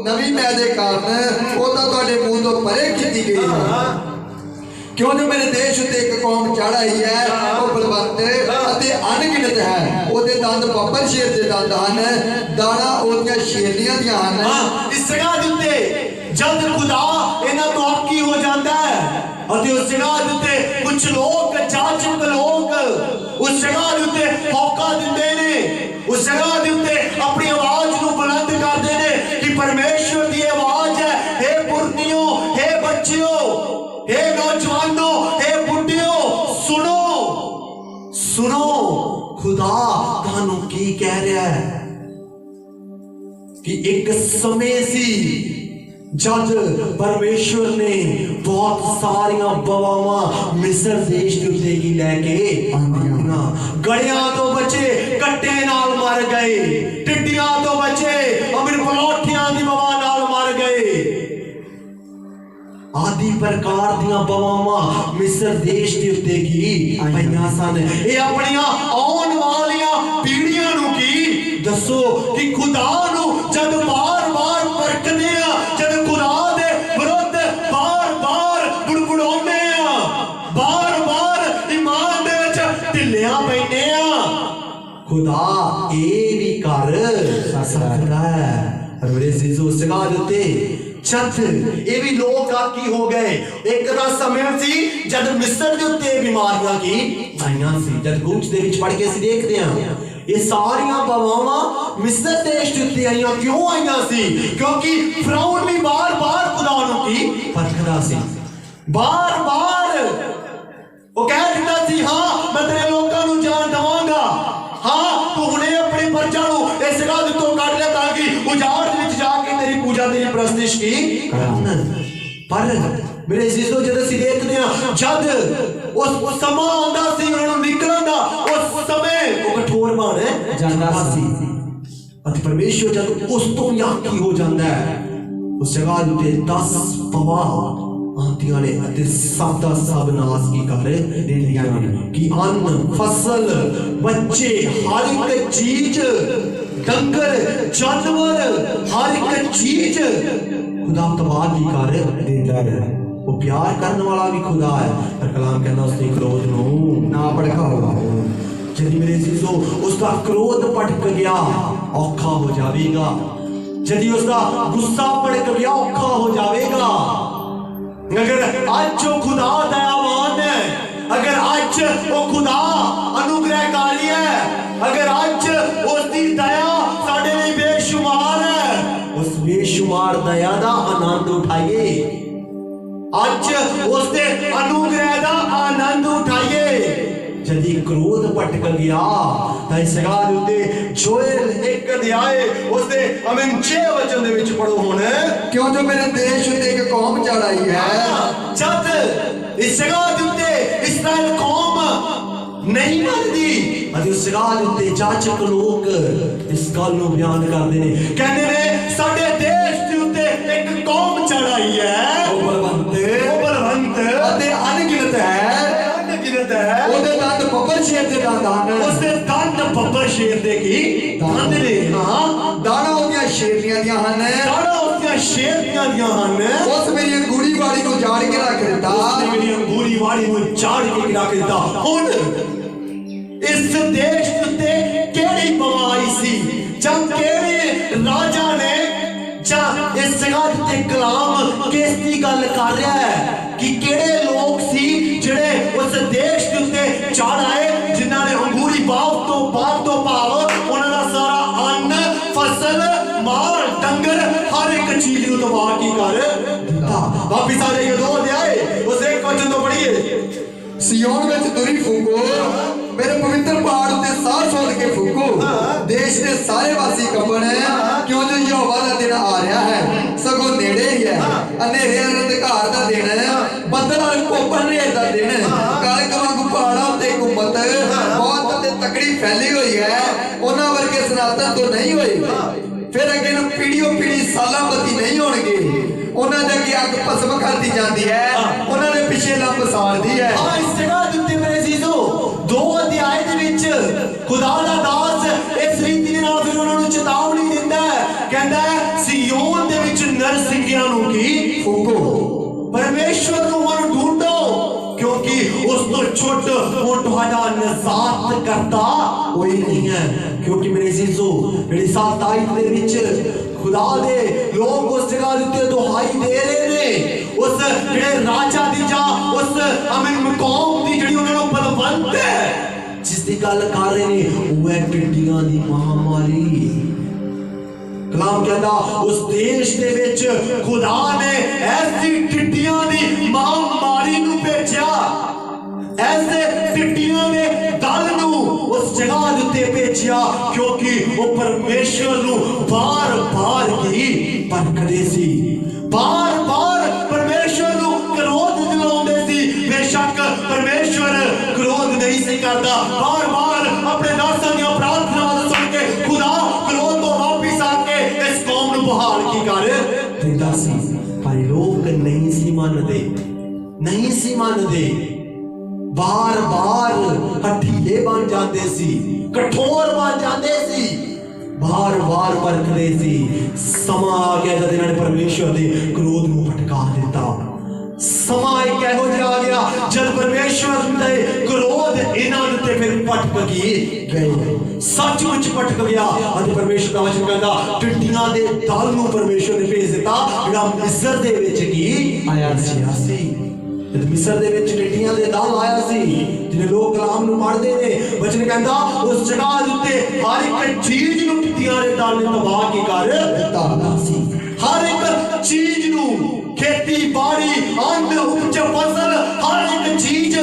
ਨਵੀਂ ਮੈਂ ਦੇ ਕਾਰਨ ਉਹ ਤਾਂ ਤੁਹਾਡੇ ਮੂੰਹ ਤੋਂ ਪਰੇ ਕੀਤੀ ਗਈ ਹੈ। ਕਿਉਂ ਜੋ ਮੇਰੇ ਦੇਸ਼ ਉੱਤੇ ਇੱਕ ਕੌਮ ਚੜ੍ਹ ਆਈ ਹੈ, ਉਹ ਬਲਵੰਤ ਅਤੇ ਅਣਗਿਣਤ ਹੈ, ਉਹਦੇ ਦੰਦ ਬੱਬਰ ਸ਼ੇਰ ਦੇ ਦੰਦ ਹਨ, ਦਾਣਾ ਉਹਦੀਆਂ ਸ਼ੇਰਨੀਆਂ ਦੀਆਂ ਹਨ। ਇਸ ਜਗ੍ਹਾ ਦੇ ਉੱਤੇ ਜਦ ਖੁਦਾ ਇਹਨਾਂ ਤੋਂ ਆਕੀ ਹੋ ਜਾਂਦਾ ਹੈ, ਅਤੇ ਉਸ ਜਗ੍ਹਾ ਦੇ ਉੱਤੇ ਕੁਝ ਲੋਕ, ਜਾਚਕ ਲੋਕ ਉਸ ਜਗ੍ਹਾ ਦੇ ਉੱਤੇ ਮੌਕਾ ਦਿੰਦੇ ਨੇ, ਉਸ ਜਗ੍ਹਾ ਦੇ ਉੱਤੇ ਆਪਣੀ ਆਵਾਜ਼ ਨੂੰ ਬੁਲੰਦ ਕਰਦੇ ਨੇ ਕਿ ਪਰਮੇਸ਼ਵਰ ਦੀ ਆਵਾਜ਼ ਹੈ, हे पुरनियों, हे बच्चियों, हे नौजवानों, हे बुढ़ियों, सुनो सुनो, खुदा ਤੁਹਾਨੂੰ ਕੀ ਕਹਿ ਰਿਹਾ ਹੈ कि एक समय सी जद परमेश्वर ने बहुत सारिया बवावां मिस्र देश के उत्ते की लैके आंदियां, गड़ियां तो बचे कट्टे नाल मर गए, टिड्डियां तो बचे अमीर पलौठियां दी बवा नाल मर गए, आदि प्रकार दियां बवावां मिस्र देश के उत्ते की पईयां सन। ये अपनियां आउण वालियां पीढ़ियां नूं की दसो कि खुदा नूं जद बार बार परखदे आ, जद खुदा दे विरुद्ध बार बार बुड़बुड़ाउने आ, बार बार ईमान दे विच ढिल्लियां पैने आ, खुदा ए भी कर सकदा है। और मेरे अजीजों, उस जगह दे उत्ते जद ये भी लोग आकी हो गए, एक दा समय सी जद मिस्र दे उत्ते बीमारियां की आईयां सी। जद गुंज दे विच पढ़ के असीं देखदे हां, ये सारियां बवावां मिस्र देश दे उत्ते आईयां। क्यों आईयां सी? क्योंकि फिरौन भी बार बार खुदा नूं की परखदा सी, बार बार वो कह दिंदा सी, हां मैं तेरे लोकां नूं जान दवांगा, हां तू हुणे अपनी प्रजा नूं इस जगह दे तों कढ ले ताकि उजाड़ दे विच जाके तेरी पूजा तेरी प्रस्तिश की करन। पर मेरे अजीजों, जद असीं देखदे हां जद उस समा आंदा सी उन्हां नूं निकलण दा, उस समय वो कठोर बन जांदा सी, अते परमेश्वर जद उस तो याकी हो जांदा है, उस जगह दे उत्ते 10 पवा आंदियां ने अते सब दा सब नाश की कर देंदियां ने कि अन्न, फसल, बच्चे, हर एक चीज, डंगर, जानवर, हर एक चीज खुदा तबाह की कर देता है। वो प्यार करने वाला भी खुदा है, पर कलाम कहना उसके क्रोध नूं ना भड़काओ। यदि मेरे अजीजों उसका क्रोध भड़क गया औखा हो जाएगा, यदि उसका गुस्सा भड़क गया औखा हो जाएगा। अगर आज जो खुदा दयावान है, अगर आज वो खुदा अनुग्रहकारी है, अगर आज उसकी दया साडे लिए बेशुमार है, उस बेशुमार दया दा आनंद उठाइए, आज उसके अनुग्रह दा आनंद उठाइए। यदि क्रोध भटक गया तो इस जगह दे उत्ते जोएल 1 अध्याय उसदे आमीन 6 वचन दे विच पढ़ो हुण, क्यों जो मेरे देश उत्ते एक कौम चढ़ आई है, जद इस जगह दे उत्ते इस्राएल कौम नहीं मनदी, अते उस जगह दे उत्ते जाचक लोग इस गल नूं बयान करदे ने, कहंदे ने साडे देश दे उत्ते एक कौम चढ़ आई है, दंद ਹਨ ਉਸਦੇ ਦੰਦ ਬੱਬਰ ਸ਼ੇਰ ਦੇ ਕੀ ਦੰਦ ਨੇ ਹਾਂ ਦਾਣਾ ਉਹਦੀਆਂ ਸ਼ੇਰਨੀਆਂ ਦੀਆਂ ਹਨ ਦਾੜਾ ਉਸਦੀਆਂ ਸ਼ੇਰ ਦੀਆਂ ਹਨ ਉਸ ਮੇਰੀ ਅੰਗੂਰੀ ਵਾੜੀ ਨੂੰ ਜਾੜ ਕੇ ਰੱਖ ਦਿੱਤਾ ਉਸਨੇ ਮੇਰੀ ਅੰਗੂਰੀ ਵਾੜੀ ਨੂੰ ਝਾੜ ਕੇ ਗਿਰਾ ਕੇ ਦਿੱਤਾ ਹੁਣ ਇਸ ਦੇਸ਼ ਉੱਤੇ ਕਿਹੜੀ ਬਵਾਈ ਸੀ ਜਾਂ ਕਿਹੜੇ ਰਾਜਾ ਨੇ ਜਾਂ ਇਸ ਜਗ੍ਹਾ ਤੇ ਕਲਾਮ ਕਿਸ ਦੀ ਗੱਲ ਕਰ ਰਿਹਾ ਹੈ ਕਿ ਕਿਹੜੇ ਲੋਕ ਸੀ ਜਿਹੜੇ ਉਸ ਦੇਸ਼ ਦੇ ਉੱਤੇ ਚੜ ਆਏ ਜਿਨ੍ਹਾਂ ਨੇ ਅੰਗੂਰੀ ਬਾਗ ਤੋਂ ਭਾਵ ਉਹਨਾਂ ਦਾ ਸਾਰਾ ਅੰਨ ਫਸਲ ਮਾਲ ਡੰਗਰ ਹਰ ਇੱਕ ਚੀਜ਼ ਨੂੰ ਤਬਾਹ ਕੀ ਕਰ ਦਿੱਤਾ ਵਾਪਿਸ ਆ ਜਾਈਏ 2 ਅਧਿਆਏ ਉਸ ਇੱਕ ਵਚਨ ਤੋਂ ਪੜ੍ਹੀਏ ਸਿਯੋਨ ਵਿੱਚ ਤੁਰੀ ਫੂਕੋ ਮੇਰੇ ਪਵਿੱਤਰ ਪਹਾੜ ਉੱਤੇ ਸਾਹ ਸੋਧ ਕੇ ਫੂਕੋ ਦੇਸ਼ ਦੇ ਸਾਰੇ ਵਾਸੀ ਕੰਬਣ ਕਿਉਂ ਜੋ ਯਹੋਵਾ ਦਾ ਦਿਨ ਆ ਰਿਹਾ ਹੈ ਸਗੋਂ ਨੇੜੇ ਹੀ ਹੈ ਹਨੇਰੇ ਅੰਧਕਾਰ ਦਾ ਦਿਨ ਬੱਦਲ ਨਾਲ ਕੋਪਰ ਹਨੇਰ ਦਾ ਦਿਨ ਕਲਕ ਵਾਂਗੂ ਪਹਾੜਾਂ ਉੱਤੇ ਗੁੰਮਤ ਬਹੁਤ ਤੇ ਤਕੜੀ ਫੈਲੀ ਹੋਈ ਹੈ ਉਹਨਾਂ ਵਰਗੇ ਸਨਾਤਨ ਤੋਂ ਨਹੀਂ ਹੋਈ ਫਿਰ ਅੱਗੇ ਨੂੰ ਪੀੜੀਓ ਪੀੜੀ ਸਾਲਾਂ ਬੱਤੀ ਨਹੀਂ ਹੋਣਗੇ ਉਹਨਾਂ ਦੇ ਅੱਗੇ ਅੱਗ ਭਸਮ ਕਰਦੀ ਜਾਂਦੀ ਹੈ ਉਹਨਾਂ ਦੇ ਪਿੱਛੇ ਲੰਬ ਸਾੜਦੀ ਹੈ ਹਾਂ ਇਸ ਜਗ੍ਹਾ ਦੇ ਉੱਤੇ ਮੇਰੇ ਅਜ਼ੀਜ਼ੋ 2 ਅਧਿਆਏ ਦੇ ਵਿੱਚ ਖੁਦਾ ਦਾ ਦਾਸ ਇਸ ਰੀਤੀ ਦੇ ਨਾਲ ਫਿਰ ਉਹਨਾਂ ਨੂੰ ਚੇਤਾਵਨੀ ਦਿੰਦਾ ਹੈ ਕਹਿੰਦਾ ਹੈ ਸਿਯੋਨ ਦੇ ਵਿੱਚ ਨਰਸਿੰਘਿਆਂ ਨੂੰ ਕੀ ਫੂਕੋ ਪਰਮੇਸ਼ਵਰ ਨੂੰ ਹੁਣ ਢੂੰਡੋ ਕਿਉਂਕਿ ਉਸ ਤੋਂ ਛੁੱਟ ਉਹ ਤੁਹਾਡਾ ਨਜ਼ਾਤ ਕਰਤਾ ਕੋਈ ਨਹੀਂ ਹੈ ਕਿਉਂਕਿ ਮੇਰੇ ਅਜ਼ੀਜ਼ੋ ਜਿਹੜੀ ਸਾਤਾਇਤ ਦੇ ਵਿੱਚ खुदा दे लोग उस जगह उत्ते दुहाई दे रहे ने उस जेड़े राजा दी जा उस अमीन कौम दी जेड़ी उन्हां नूं बलवंत है जिस दी गल कर रहे ने वो है टिड्डियां दी महामारी कलाम कहता उस देश दे विच खुदा ने ऐसी टिड्डियां दी महामारी नूं भेजिया ऐसे टिड्डियां ने दल नूं उस जगह दे उत्ते भेजिया क्योंकि वो परमेश्वर नूं बार-बार की भटकदे सी बार-बार परमेश्वर नूं क्रोध दिलाउंदे सी बेशक परमेश्वर क्रोध नहीं सी करदा बार-बार अपने दासां दी प्रार्थनावां सुन के खुदा क्रोध तो वापस आके इस कौम नूं बहाल की कर दिंदा सी पर लोग नहीं सी मनदे बार-बार हठीले बन जाते सी कठोर बन जाते सी बार-बार परखदे सी समा आ गया जद इन्हां ने परमेश्वर दे क्रोध नूं भटका दिता समा एक एहो जिहा आ गया जद परमेश्वर दे क्रोध इन्हां उत्ते फिर भटक गए सचमुच भटक गया अते परमेश्वर दा वचन कहंदा टिड्डियां दे दल नूं परमेश्वर ने भेज दिता जेड़ा मिस्र दे विच की आया सी मिस्र दे विच टिड्डियां दे दल आया सी जिन्हें लोग कलाम नूं पढ़दे ने वचन कहंदा उस जगह दे उत्ते हर एक चीज नूं टिड्डियां दे दल ने तबाह की कर दिता सी हर एक चीज नूं खेती बाड़ी अन्न उपज फसल हर एक चीज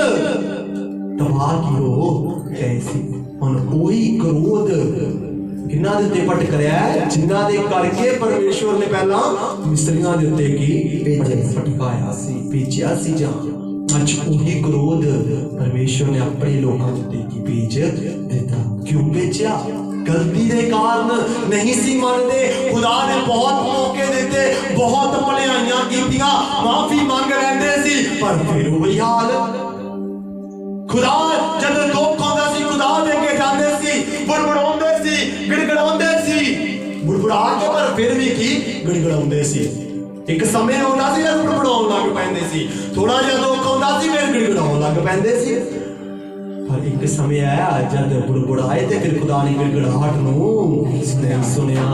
तबाह की हो गई सी हुण ओही क्रोध किन्ना दे उत्ते भटक रहा है जिन्ना दे करके परमेश्वर ने पहला मिस्रियां दे उत्ते की भटकाया सी भेजिया सी जां अज ओही क्रोध परमेश्वर ने अपने लोकां दे उत्ते की भेज दिता क्यों भेजिया गलती दे कारण नहीं सी मानदे खुदा ने बहुत मौके दिते बहुत भलाइयां कीतियां माफी मांग लैंदे सी पर फिर वही हाल खुदा जब दुख आंदा सी खुदा दे के जांदे सी बुड़बुड़ाउंदे सी गिड़गिड़ाउंदे सी बुड़बुड़ा के पर फिर भी की गिड़गिड़ाउंदे सी एक समय आउंदा सी जद बुड़बुड़ाउण लग पैंदे सी थोड़ा जिहा दुख आंदा सी फिर गिड़गिड़ाउण लग पैंदे सी पर एक समय आया जद बुड़बुड़ाए ते फिर खुदा ने गिड़गिड़ाहट नूं नहीं सुनिया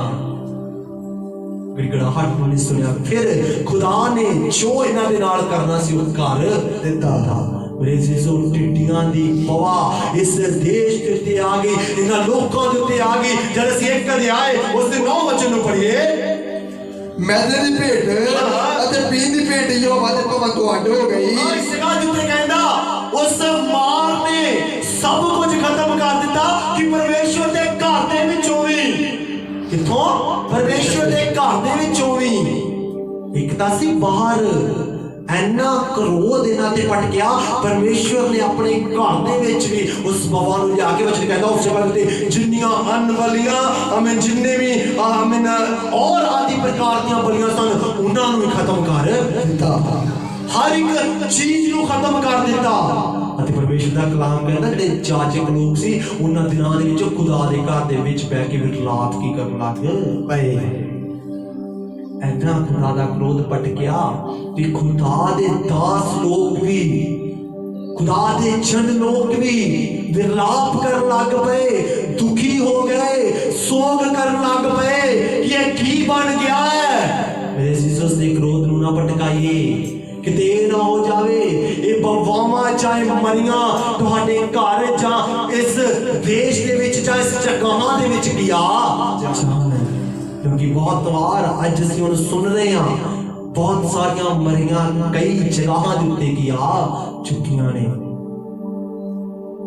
गिड़गिड़ाहट नूं नहीं सुनिया फिर खुदा ने जो इन्हां दे नाल करना सी वो कर दिता था मेरे जीजो टिड्डियां दी पवा इस देश के उत्ते आ गई इन्हां लोकां दे उत्ते आ गई जद असीं एक अध्याय उस दे 9 वचन नूं पढ़िए मैदे दी भेंट अते पीन दी भेंट यहोवा दे तों अड हो गई इस जगह दे उत्ते कहंदा उस मार ने सब कुछ खत्म कर दिता कि परमेश्वर दे घर दे विचों भी किथों परमेश्वर दे घर दे विचों भी एक तां सी बाहर ऐना क्रोध इन्हां ते भटकिया परमेश्वर ने अपने घर दे विच भी उस बाबा नूं लिया के वचन कहंदा उस जगह ते जिन्नियां अन्न बलियां आमीन जिन्ने भी आमीन और आदि प्रकार दी बलियां सन उन्हां नूं खत्म कर दिता हर एक चीज नूं खत्म कर दिता अते परमेश्वर का कलाम कहता जे जाचक लोग सी उन्हां दिनां दे विच खुदा दे घर दे विच बैठ के विरलाप की करन लग पए। ऐना खुदा दा क्रोध भटकिया कि खुदा दे दास लोग भी खुदा दे जन लोग भी विरलाप करन लग पे, दुखी हो गए, सोग करन लग पे कि ये की बन गया है। मेरे जीसस दे क्रोध नूं ना भटकाइए कि देर ना हो जावे। ये बवामा चाहे मरियां तुहाडे घर जां इस देश दे विच जां इस जगहां दे विच गया जान, क्योंकि बहुत बार अज असीं हुण सुन रहे हां बहुत सारियां मरियां कई जगहां दे उत्ते गया चुकियां ने।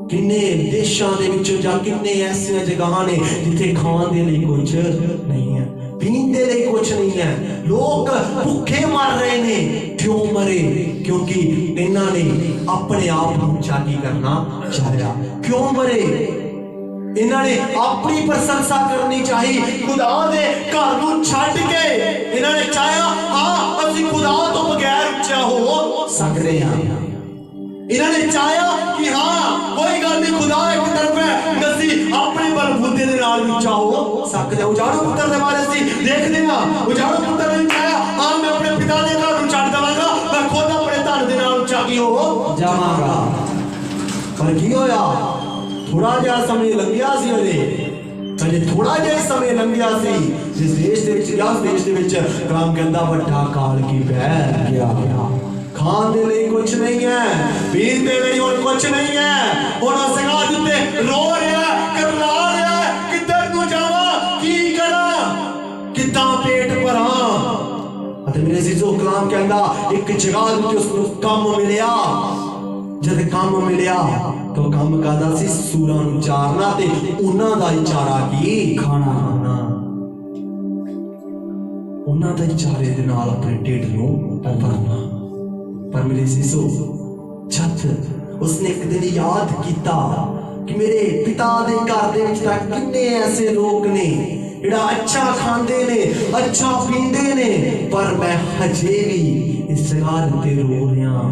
किन्ने देशां दे विचों जां किन्ने ऐसियां जगहां ने जिथे खाण दे लई कुछ नहीं है, पीण दे लई कुछ नहीं है, लोग भुखे मर रहे ने। क्यों मरे? क्योंकि इन्हां ने अपने आप नूं ऊंचा की करना चाहया। क्यों मरे? इन्हां ने अपनी प्रशंसा करनी चाहिए, खुदा दे घर नूं छड्ड के इन्हां ने चाहया हां असीं खुदा तो बगैर ऊंचा हो सकदे हां। इन्हां ने चाहया कि हां कोई गल नहीं, खुदा एक तरफ है, असीं अपने बलबूते दे नाल ऊंचा हो सकदे। उजाड़ो पुत्र दे बारे असीं देखदे हां, उजाड़ो पुत्र ने चाहया हां मैं अपने पिता दे घर नूं छड्ड देवांगा, मैं खुद अपने धन दे नाल ऊंचा की हो जावांगा। पर की होया? थोड़ा जिहा समय लंघिया सी अजे थोड़ा जिहा समय लंघिया सी जिस देश दे विच उस देश दे विच कलाम कहंदा वड्डा काल की पै गया। खान दे लिए कुछ नहीं है, पीन दे लिए और कुछ नहीं है। और उस गाज उत्ते रो रहा करला रहा किधर नूं जावा, की करा, किदां पेट भरां। अते मेरे अजीजो कलाम कहंदा एक जगह उत्ते उसनूं काम मिलिया। जद काम मिलिया तो काम करदा सी सूरां नूं चारना ते उन्हां दा ही चारा की खाना। उन्हां दा चारे दे नाल अपने ढिड नूं भरना। पर मेरे सीसो जद उसने एक दिन याद किया कि मेरे पिता दे घर दे विच तां किन्ने ऐसे लोग ने जेड़ा अच्छा खांदे ने, अच्छा पींदे ने, पर मैं हजे भी इस जगह ते रो रहा,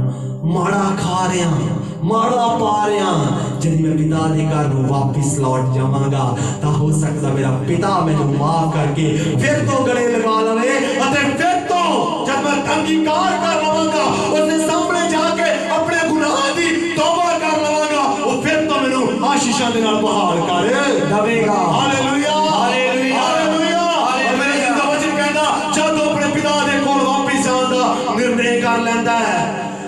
माड़ा खा रहा, माड़ा पा रहा। जब मैं पिता दे घर नूं वापस लौट जावांगा तां हो सकदा मेरा पिता मैनूं माफ करके फिर तो गले लगा लवे अते फिर तो जब मैं अंगीकार कर लवांगा उसके सामने जाके अपने गुनाह दी तौबा कर लवांगा, वो फिर तो मैनूं आशीषां दे नाल बहाल कर देवेगा। हालेलुया, हालेलुया, हालेलुया। और मेरे जिंदा वचन कहंदा जद अपने पिता दे कोल वापस जाण दा निर्णय कर लैंदा है,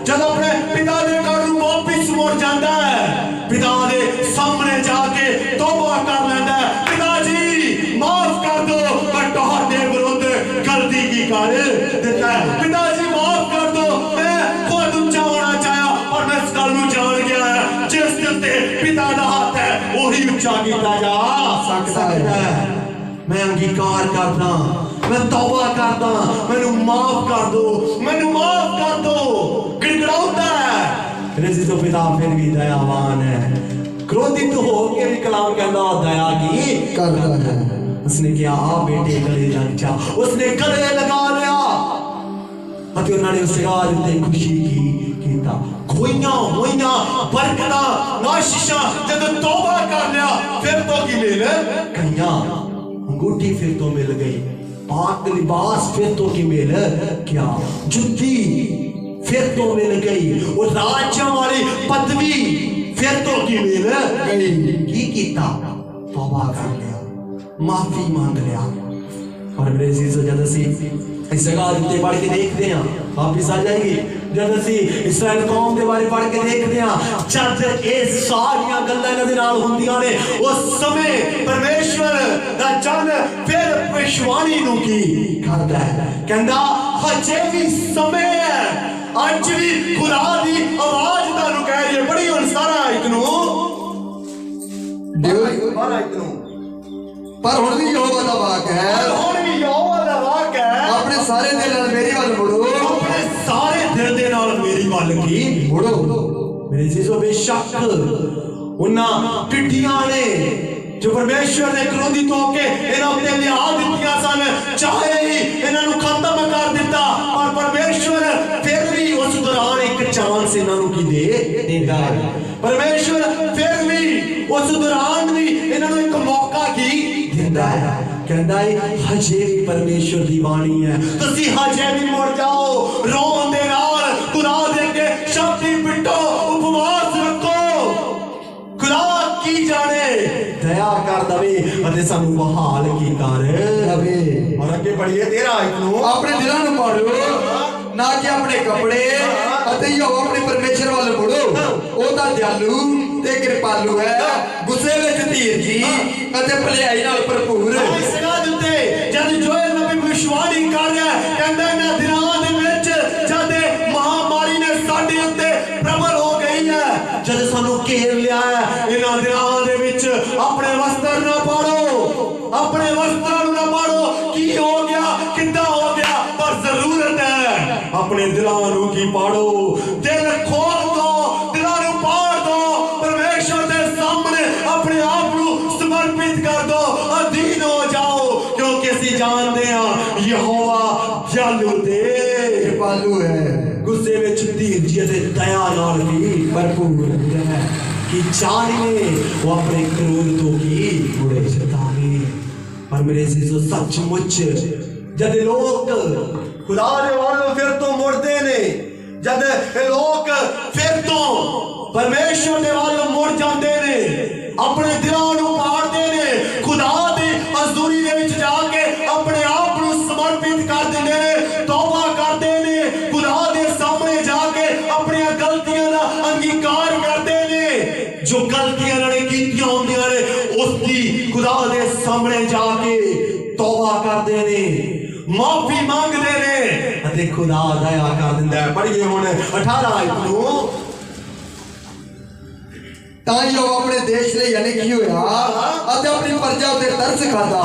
जब अपने पिता दे घर नूं वापस मुड़ जांदा है, पिता दे सामने जाके तौबा कर लैंदा है, पिताजी माफ कर दो मैं तुहाडे विरुद्ध गलती की कर दिता है, पिताजी माफ कर दो मैं खुद ऊंचा होना चाहा और मैं इस गल नूं जान गया है जिस दिल ते पिता दा हाथ है वही ऊंचा कीता जा सकदा है। मैं अंगीकार करदा, मैं तौबा करदा, मैनू माफ कर दो, मैनू माफ कर दो। गिड़गिड़ाउंदा है मेरे जीसो पिता फिर भी दयावान है, क्रोधित हो के भी कलाम कहंदा दया की करदा है। उसने कहा आ बेटे गले लग जा, उसने गले लगा लिया अते उन्होंने उस गाल ते खुशी की कीता। खोइयां होइयां बरकतां नाशिशां जद तौबा कर लिया फिर तो की मिल गईयां, अंगूठी फिर तो मिल गई, पाक लिबास फिर तो की मिल क्या, जुत्ती फिर तो मिल गई, और राज्य वाली पदवी फिर तो की मिल गई। की कीता? तौबा कर लिया, माफी मांग लिया। और मेरे जीसो जद असी इस जगह उत्ते पढ़ के देखते हैं वापिस आ जाएगी, जद असी इस्राएल कौम के बारे पढ़ के देखते हैं जद ये सारियां गल्लां इन्हां दे नाल हुंदियां ने उस समय परमेश्वर दा जन फिर भविष्यवाणी नूं की करदा है, कहंदा हजे भी समय है, अज भी खुदा दी आवाज तुहानूं कह रही है बड़ी हुण सारा एक नूं बारा एक नूं पर हुण भी यहोवा दा वाक है, हुण भी यहोवा दा वाक है, अपने सारे दिल नाल मेरी वल मुड़ो, अपने सारे दिल दे नाल मेरी वल की मुड़ो। मेरे जीसो बेशक उन्हां पिट्ठियां ने जो परमेश्वर ने क्रोधित होके इन्हां उत्ते लिया दित्तियां सन, चाहे ही इन्हां नूं खत्म कर दिता, पर परमेश्वर फिर भी उस दौरान एक चांस चांस इन्हों की दे देता है। परमेश्वर फिर भी उस दौरान भी इन्हों एक मौका की दिंदा है, कहता है हजे भी परमेश्वर दी वाणी है, तुसी हजे भी मुड़ जाओ, रोन दे नाल खुदा दे के शब्दी पिटो, उपवास रखो, खुदा की जाने दया कर दवे अते सानू बहाल की कर दवे। और अगे बढ़िए 13 आयत नूं अपने दिलों ਨੂੰ ਪਾੜੋ ਨਾ ਕਿ ਆਪਣੇ ਕੱਪੜੇ ਅਤੇ ਯਹੋਵਾ ਆਪਣੇ ਪਰਮੇਸ਼ਰ ਵੱਲ ਮੁੜੋ। ਉਹ ਤਾਂ ਦਿਆਲੂ ਤੇ ਕਿਰਪਾਲੂ ਹੈ, ਗੁੱਸੇ ਵਿੱਚ ਧੀਰਜੀ ਅਤੇ ਭਲਾਈ ਨਾਲ ਭਰਪੂਰ। ਇਸ ਗੱਲ ਦੇ ਉੱਤੇ ਜਦ ਜੋਇਲ ਨਬੀ ਭਵਿੱਖਬਾਣੀ ਕਰ ਰਿਹਾ ਕਹਿੰਦਾ ਇਹਨਾਂ ਦਿਨਾਂ ਦੇ ਵਿੱਚ ਜਦ ਮਹਾਮਾਰੀ ਨੇ ਸਾਡੇ ਉੱਤੇ ਪ੍ਰਬਲ ਹੋ ਗਈ ਹੈ, ਜਦ ਸਾਨੂੰ ਘੇਰ ਲਿਆ ਹੈ, ਇਹਨਾਂ ਦਿਨਾਂ ਦੇ ਵਿੱਚ ਆਪਣੇ ਵਸਤਰ ਨਾ ਪਾੜੋ, ਆਪਣੇ ਵਸਤਰਾਂ ਨੂੰ ਨਾ ਪਾੜੋ। ਕੀ ਹੋ ਗਿਆ, ਕਿੱਦਾਂ ਹੋ ਗਿਆ, ਪਰ ਜ਼ਰੂਰਤ ਹੈ अपने दिलों की पाड़ो, दिल खोल दो, दिलों पाड़ दो, परमेश्वर के सामने अपने आप को समर्पित कर दो, अधीन हो जाओ, क्योंकि असी जानते हैं यहोवा दयालु ते ਕਿਰਪਾਲੂ है, गुस्से में धीरज ते दया नाल भी भरपूर है कि जानिए वो अपने क्रोध की बुरे चेतावनी। पर मेरे जीसो सचमुच जद लोग खुदा दे वाल फिर तो मुड़ते ने, जद लोग फिर तो परमेश्वर दे वाल मुड़ जाते ने, अपने दिलों नूं पाड़ते ने, खुदा दी हज़ूरी दे विच जाके अपने आप नूं समर्पित कर दिंदे ने, तौबा करते ने, खुदा दे सामने जाके अपनी गलतियां दा अंगीकार करते ने, जो गलतियां उन्होंने कीतियां होंदियां ने उसकी खुदा दे सामने जाके तौबा करते ने, माफी मांगते ने अते खुदा दया कर दिंदा है। पढ़िए हुण 18 आयत नूं ਤਾਂ ਯਹੋਵਾ ਆਪਣੇ ਦੇਸ਼ ਲਈ ਅਨੇਕੀ ਹੋਇਆ ਅਤੇ ਆਪਣੀ ਪ੍ਰਜਾ ਉਤੇ ਤਰਸ ਖਾਦਾ।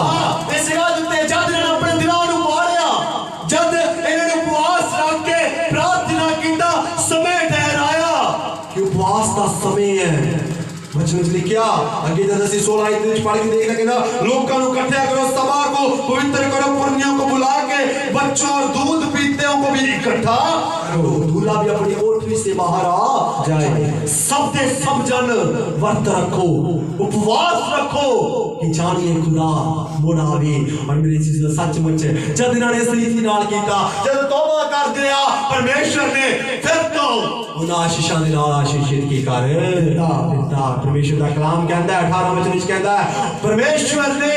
इस गल उत्ते जद इन्होंने अपने दिलों नूं पाड़िया, जद इन्होंने उपवास रख के प्रार्थना कीता, समय ठहराया कि उपवास का समय है। वचन में लिखा अगे जब ਅਸੀਂ 16 आयत ਵਿੱਚ पढ़ के देखना कहना लोगों को इकट्ठा करो, सभा को पवित्र करो, पुरनियों को बुला के बच्चों और दूध पीते को भी इकट्ठा करो, दूल्हा भी अपनी कोठरी से बाहर आ जाए, सब दे सब जन व्रत रखो, उपवास रखो कि जानिए खुदा मुड़ आवे। और मेरे चीज सचमुच जद इन्होंने इस रीति नाल कीता, जद तौबा कर दिया, परमेश्वर ने फिर तो उन्हें आशीषां दे नाल आशीषित की कर दिता। परमेश्वर का कलाम कहता है 18 वचन विच कहता है परमेश्वर ने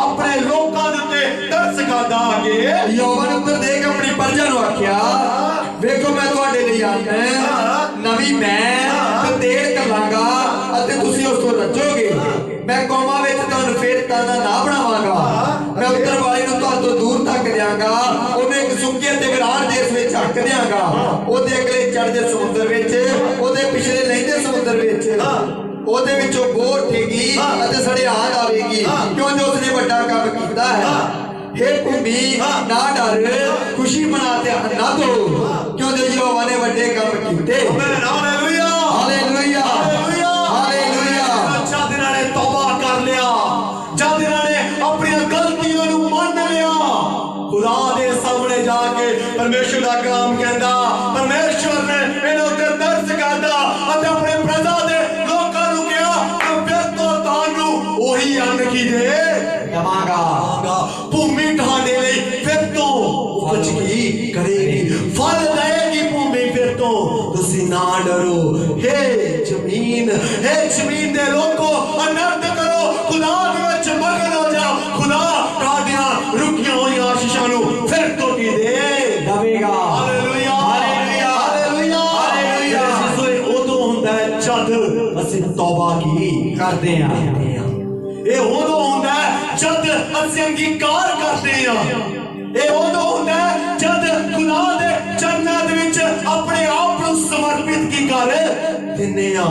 अपने लोकां दे उत्ते तरस खादा के ਯਹੋਵਾ ਨੇ ਉੱਤਰ ਦੇ ਕੇ ਆਪਣੀ ਪ੍ਰਜਾ ਨੂੰ ਆਖਿਆ, ਵੇਖੋ ਮੈਂ ਤੁਹਾਡੇ ਲਈ ਆਇਆ ਨਵੀਂ ਮੈਂ ਤੇ ਤੇਲ ਕਰਾਂਗਾ ਅਤੇ ਤੁਸੀਂ ਉਸ ਤੋਂ ਰੱਜੋਗੇ। ਮੈਂ ਕੌਮਾਂ ਵਿੱਚ ਤੁਹਾਨੂੰ ਫੇਰ ਤਾਣਾ ਨਾ ਬਣਾਵਾਂਗਾ, ਮੈਂ ਉੱਤਰ ਵਾਲੇ ਨੂੰ ਤੁਹਾਡੇ ਤੋਂ ਦੂਰ ਧੱਕ ਦਿਆਂਗਾ, ਉਹਨੂੰ ਇੱਕ ਸੁੱਕੇ ਤੇ ਵਿਰਾਨ ਦੇਸ਼ ਵਿੱਚ ਝੱਕ ਦਿਆਂਗਾ, ਉਹਦੇ ਅਗਲੇ ਚੜ੍ਹਦੇ ਸਮੁੰਦਰ ਵਿੱਚ, ਉਹਦੇ ਪਿਛਲੇ ਲਹਿੰਦੇ ਸਮੁੰਦਰ ਵਿੱਚ, ਉਹਦੇ ਵਿੱਚੋਂ ਬੋਰ ਠੇਗੀ ਅਤੇ ਸੜਿਆਣ ਆਵੇਗੀ, ਕਿਉਂਕਿ ਉਸਨੇ ਵੱਡਾ ਕੰਮ ਕੀਤਾ ਹੈ। हे भूमि ना डर, खुशी मनाते आनंद हो, क्योंकि यहोवा ने बड़े काम कीते। हालेलुया हालेलुया हालेलुया हालेलुया। जद इन्होंने तौबा कर लिया, जद इन्होंने अपनी गलतियों को मान लिया, खुदा दे सामने जाके परमेश्वर का कलाम कहता परमेश्वर ने इन्हों ते तरस करदा अते अपने प्रजा दे लोकां नूं कहा फिर तो तानू ओही अन्न की दे दवांगा, भूमि ढाने लई फिर तो उपज की करेगी, फल देगी भूमि फिर तो तुसी ना डरो। हे जमीन दे लोगों आनंद करो, खुदा दे विच मगन हो जाओ, खुदा ताड़ियां रुकियां होई आशीषां नूं फिर तो की दे दवेगा। हालेलुया हालेलुया हालेलुया हालेलुया। उदों हुंदा है जद ਅਸੀਂ तौबा की करते हैं, ਇਹ ਉਦੋਂ ਹੁੰਦਾ ਜਦ ਅਸੀਂ ਅੰਗੀਕਾਰ ਕਰਦੇ ਹਾਂ, ਇਹ ਉਦੋਂ ਹੁੰਦਾ ਜਦ ਖੁਦਾ ਦੇ ਚਰਨਾਂ ਦੇ ਵਿੱਚ ਆਪਣੇ ਆਪ ਨੂੰ ਸਮਰਪਿਤ ਕੀ ਕਰ ਦਿੰਦੇ ਹਾਂ,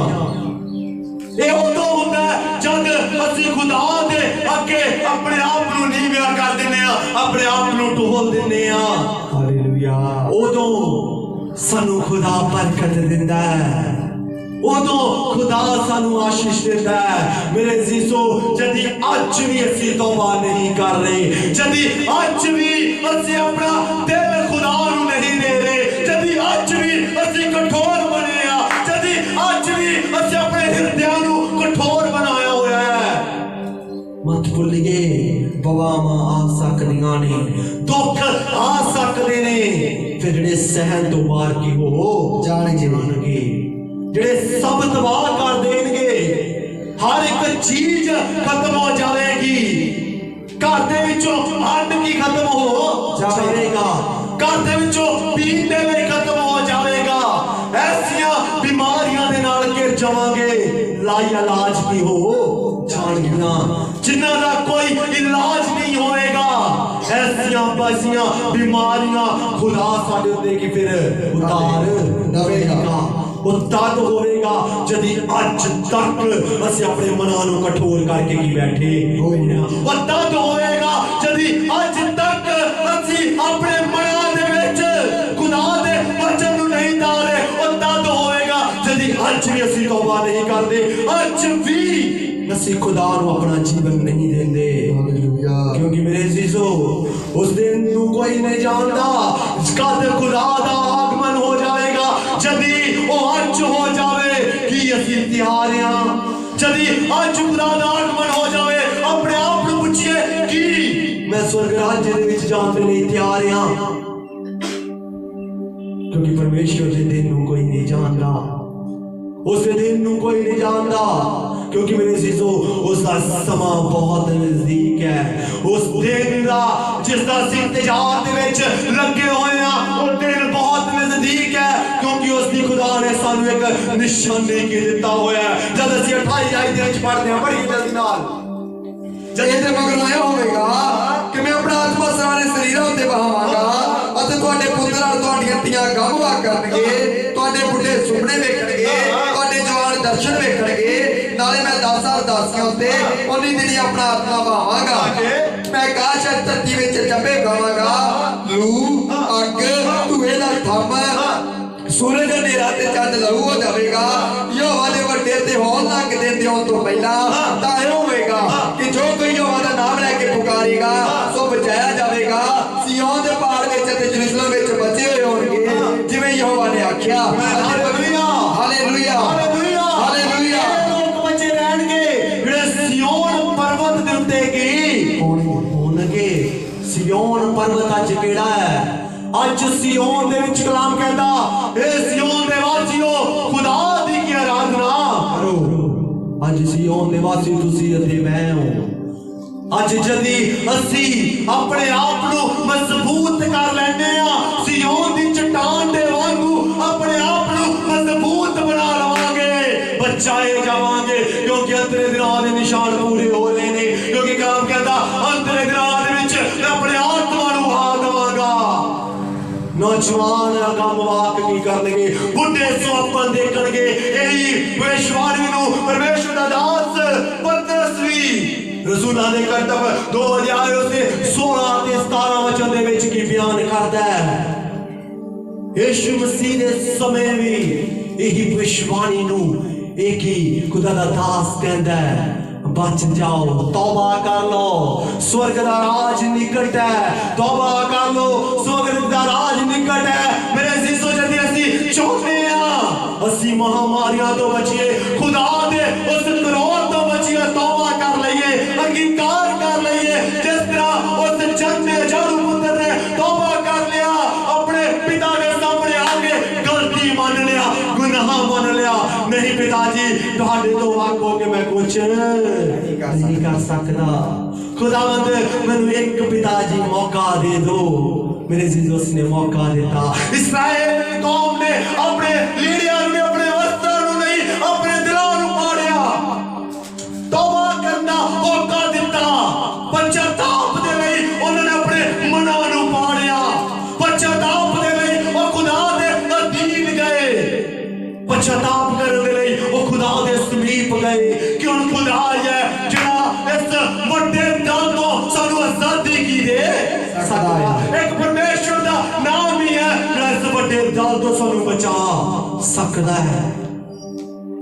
ਇਹ ਉਦੋਂ ਹੁੰਦਾ ਜਦ ਅਸੀਂ ਖੁਦਾ ਦੇ ਅੱਗੇ ਆਪਣੇ ਆਪ ਨੂੰ ਨੀਵਾਂ ਕਰ ਦਿੰਦੇ ਹਾਂ, ਆਪਣੇ ਆਪ ਨੂੰ ਢੋਲ ਦਿੰਦੇ ਹਾਂ। हालेलुया। ਉਦੋਂ ਸਾਨੂੰ ਖੁਦਾ ਬਰਕਤ ਦਿੰਦਾ ਹੈ, उदों खुदा सानू आशीष देता है। मेरे जीसो यदि अज भी असी तौबा नहीं कर रहे, यदि अज भी असी अपना दिल खुदा नू नहीं दे रहे, यदि अज भी असी कठोर बने भुल गए बवावां आ सकदियां ने दुख आ सकदे ने फिर जेड़े सहन तो मार के हो जाणगे जेड़े सब तबाह कर देंगे हर एक चीज खत्म हो जाएगी घर दे विचों अन्न की खत्म हो जाएगा घर दे विचों पीण दे लई खत्म हो जाएगा ऐसियां बीमारियां दे नाल घिर जावांगे लाई इलाज की हो जाणगियां जिन्हां दा कोई इलाज नहीं होएगा ऐसियां बासियां बीमारियां खुदा साडे उत्ते की फिर उतार देगा ਉਹ ਤਦ ਹੋਵੇਗਾ ਜਦੀ ਅੱਜ ਤੱਕ ਅਸੀਂ ਆਪਣੇ ਮਨਾਂ ਨੂੰ ਕਠੋਰ ਕਰਕੇ ਕੀ ਬੈਠੇ ਹੋਏ ਨਾ ਉਹ ਤਦ ਹੋਵੇਗਾ ਜਦੀ ਅੱਜ ਤੱਕ ਅਸੀਂ ਆਪਣੇ ਮਨਾਂ ਦੇ ਵਿੱਚ ਖੁਦਾ ਦੇ ਵਚਨ ਨੂੰ ਨਹੀਂ ਧਾਰੇ ਉਹ ਤਦ ਹੋਵੇਗਾ ਜਦੀ ਅੱਜ ਵੀ ਅਸੀਂ ਤੌਬਾ ਨਹੀਂ ਕਰਦੇ ਅੱਜ ਵੀ ਅਸੀਂ ਖੁਦਾ ਨੂੰ ਆਪਣਾ ਜੀਵਨ ਨਹੀਂ ਦਿੰਦੇ ਕਿਉਂਕਿ ਮੇਰੇ ਅਜ਼ੀਜ਼ੋ ਉਸ ਦਿਨ ਨੂੰ ਕੋਈ ਨਹੀਂ ਜਾਣਦਾ ਕਦ ਖੁਦਾ ਦਾ ਆਗਮਨ ਹੋ ਜਾਵੇਗਾ ਜਦੀ ਉਹ ਅੱਜ ਹੋ ਜਾਵੇ ਕਿ ਅਸੀਂ ਤਿਆਰ ਹਾਂ ਜਦੀ ਅੱਜ ਖੁਦਾ ਦਾ ਆਗਮਨ ਹੋ ਜਾਵੇ ਆਪਣੇ ਆਪ ਨੂੰ ਪੁੱਛੀਏ ਕਿ ਮੈਂ ਸਵਰਗ ਰਾਜ ਦੇ ਵਿੱਚ ਜਾਣ ਦੇ ਲਈ ਤਿਆਰ ਹਾਂ ਕਿਉਂਕਿ ਪਰਮੇਸ਼ਰ ਦੇ ਦਿਨ ਨੂੰ ਕੋਈ ਨਹੀਂ ਜਾਣਦਾ ਉਸ ਦਿਨ ਨੂੰ ਕੋਈ ਨਹੀਂ ਜਾਣਦਾ क्योंकि मेरे अज़ीज़ो उसका समा बहुत नजदीक है उस दिन दा जिसदा इंतजार दे विच लगे होए हैं वो दिन बहुत नजदीक है क्योंकि उसकी खुदा ने सानू एक निशानी की दिता होया है जब ਅਸੀਂ 28 आयत ਦੇ ਵਿੱਚ ਪੜ੍ਹਦੇ ਹਾਂ ਬੜੀ ਜਲਦੀ ਨਾਲ जब ये मगर आया होगा कि मैं अपना आत्मा सारे शरीर उत्ते बहावांगा ਅਤੇ ਤੁਹਾਡੇ ਪੁੱਤਰਾਂ ਤੁਹਾਡੀਆਂ ਧੀਆਂ ਗਾਵਾਂ ਕਰਨਗੇ ਤੁਹਾਡੇ ਬੁੱਢੇ ਸੁਪਨੇ ਵੇਖਣਗੇ ਤੁਹਾਡੇ ਜਵਾਨ ਦਰਸ਼ਨ ਵੇਖਣਗੇ ਨਾਲੇ ਮੈਂ 10,000 ਦਾਸੀਆਂ ਉੱਤੇ ਉਨੀ ਦਿਨੀ ਆਪਣਾ ਆਤਮਾ ਬਹਾਵਾਂਗਾ ਮੈਂ ਕਾਸ਼ ਧਰਤੀ ਵਿੱਚ ਚੱਬੇ ਗਾਵਾਂਗਾ ਲੂ ਅੱਗ ਧੂਏ ਦਾ ਥੰਮ सूरज हनेरा ते चंद लहू हो जाएगा यहोवा दे वड्डे ते हौल ना किते ते आउण तो पहला तां इह होवेगा कि जो कोई यहोवा दा नाम लेके पुकारेगा सो बचाया जाएगा सिय्योन दे पहाड़ विच ते यरूशलेम विच बचे होए होणगे जिवें यहोवा ने आख्या हालेलुया हालेलुया हालेलुया हालेलुया लोक बचे रहणगे जेड़े सिय्योन पर्वत दे उत्ते की होणगे सिय्योन पर्वत अज किहड़ा है ਅੱਜ ਸਿਯੋਨ ਦੇ ਵਿੱਚ ਕਲਾਮ ਕਹਿੰਦਾ ਇਹ ਸਿਯੋਨ ਦੇ ਵਾਸੀਓ ਖੁਦਾ ਦੀ ਕੀ ਆਰਾਧਨਾ ਕਰੋ ਅੱਜ ਸਿਯੋਨ ਦੇ ਵਾਸੀ ਤੁਸੀਂ ਅਤੇ ਮੈਂ ਹਾਂ ਅੱਜ ਜਦੀ ਅਸੀਂ ਆਪਣੇ ਆਪ ਨੂੰ ਮਜ਼ਬੂਤ ਕਰ ਲੈਂਦੇ ਆ ਸਿਯੋਨ ਦੀ ਚਟਾਨ ਦੇ ਵਾਂਗੂ ਆਪਣੇ ਆਪ ਨੂੰ ਮਜ਼ਬੂਤ ਬਣਾ ਲਵਾਂਗੇ ਬਚਾਏ ਜਾਵਾਂਗੇ ਕਿਉਂਕਿ ਅੰਤਲੇ ਦਿਨਾਂ ਦੇ ਨਿਸ਼ਾਨ ਪੂਰੇ ਹੋ ਰਹੇ ਨੇ ਕਿਉਂਕਿ ਕਲਾਮ ਕਹਿੰਦਾ ਅੰਤਲੇ ਦਿਨਾਂ ਦੇ ਵਿੱਚ ਮੈਂ ਆਪਣੇ ਆਤਮਾ ਨੂੰ ਵਹਾ ਦਵਾਂਗਾ नौजवान अगम वाक की करनगे बुढ़े सुअपन देखणगे यही भविष्यवाणी नूं परमेश्वर दा दास पतरस भी रसूलां दे करतब 2 अध्याय उसदे 16 ते 17 वचन दे विच की बयान करदा है यीशु मसीह दे समय भी यही भविष्यवाणी नूं एक ही खुदा दा दास कहंदा है बच जाओ तौबा कर लो स्वर्ग दा राज निकट है तौबा कर लो स्वर्ग दा राज निकट है मेरे अज़ीज़ो जदी असी चाहते हैं असी महामारियां तो बचिए खुदा दे उस क्रोध तो बचिए तौबा कर लईए अंगीकार कर लईए जिस तरह उस जन ने जारू पुत्र ने तौबा कर लिया अपने पिता के सामने आके गलती मान लिया गुनाह मान लिया नहीं पिताजी तुहाडे तो आखो कि मैं कुछ नहीं कर सकता खुदावंद मैनू एक पिताजी मौका दे दो मेरे अज़ीज़ों उसने मौका देता इस्राएल कौम ने अपने लीडर ने अपने वस्त्रों नहीं अपने दिलों ਨੂੰ ਪਾੜਿਆ तौबा करना मौका ਦਿੱਤਾ ਪਛਤਾਪ ਦੇ ਲਈ ਉਹਨਾਂ ਨੇ ਆਪਣੇ ਮਨਾਂ ਨੂੰ ਪਾੜਿਆ ਪਛਤਾਪ ਦੇ ਲਈ ਉਹ ਖੁਦਾ ਦੇ ਅਧੀਨ ਗਏ ਪਛਤਾਪ ਕਰਨ ਦੇ ਲਈ ਉਹ ਖੁਦਾ ਦੇ ਸਮੀਪ ਗਏ ਕਿ ਹੁਣ ਖੁਦਾ ਹੈ ਜਿਹੜਾ ਇਸ ਵੱਡੇ ਦਲ ਤੋਂ ਸਾਨੂੰ ਆਜ਼ਾਦੀ ਕੀ ਦੇ ਸਕਦਾ ਹੈ ਇੱਕ ਪਰਮੇਸ਼ਰ ਦਾ ਨਾਮ ਹੀ ਹੈ ਜਿਹੜਾ ਇਸ ਵੱਡੇ ਦਲ ਤੋਂ ਸਾਨੂੰ ਬਚਾ ਸਕਦਾ ਹੈ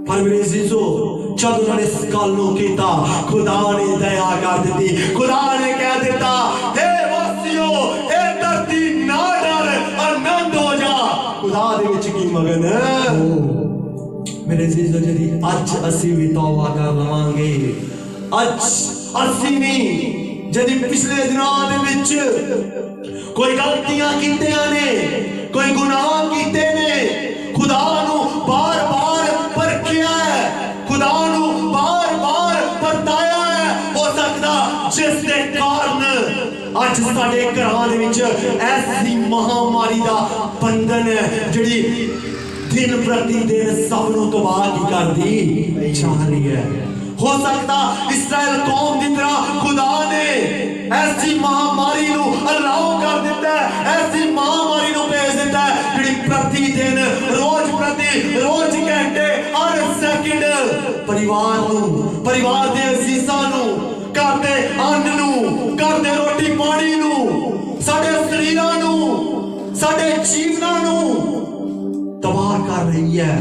ਪਰ ਮੇਰੇ ਅਜ਼ੀਜ਼ੋ जब उन्होंने इस गल नूं कीता खुदा ने दया कर दी खुदा ने कह दिता हे वासियो हे धरती ना डर आनंद हो जा खुदा दे विच की मगन मेरे अज़ीज़ो जदी अज असी भी तौबा कर लवांगे अज ਅਸੀਂ ਵੀ जदि पिछले दिनों दे विच कोई गलतियां कीतियां ने, कोई गुनाह कीते ने, खुदा नू बार बार परखिया है, खुदा नू बार बार परताया है, हो सकता जिस दे कारण अज साडे घरां दे विच ऐसी महामारी दा बंधन है जिहड़ी दिन प्रति दिन सब नू तबाह की करदी जा रही है। हो सकता इस्राएल कौम की तरह खुदा ने ऐसी महामारी नू अलाउ कर दिता है, ऐसी महामारी नू भेज दिता है जिहड़ी प्रति दिन रोज घंटे हर सेकंड परिवार नू, परिवार दे अजीजां नू, घर दे अन्न नू, घर दे रोटी पानी नू, साडे शरीरां नू, साडे जीवनां नू तबाह कर रही है।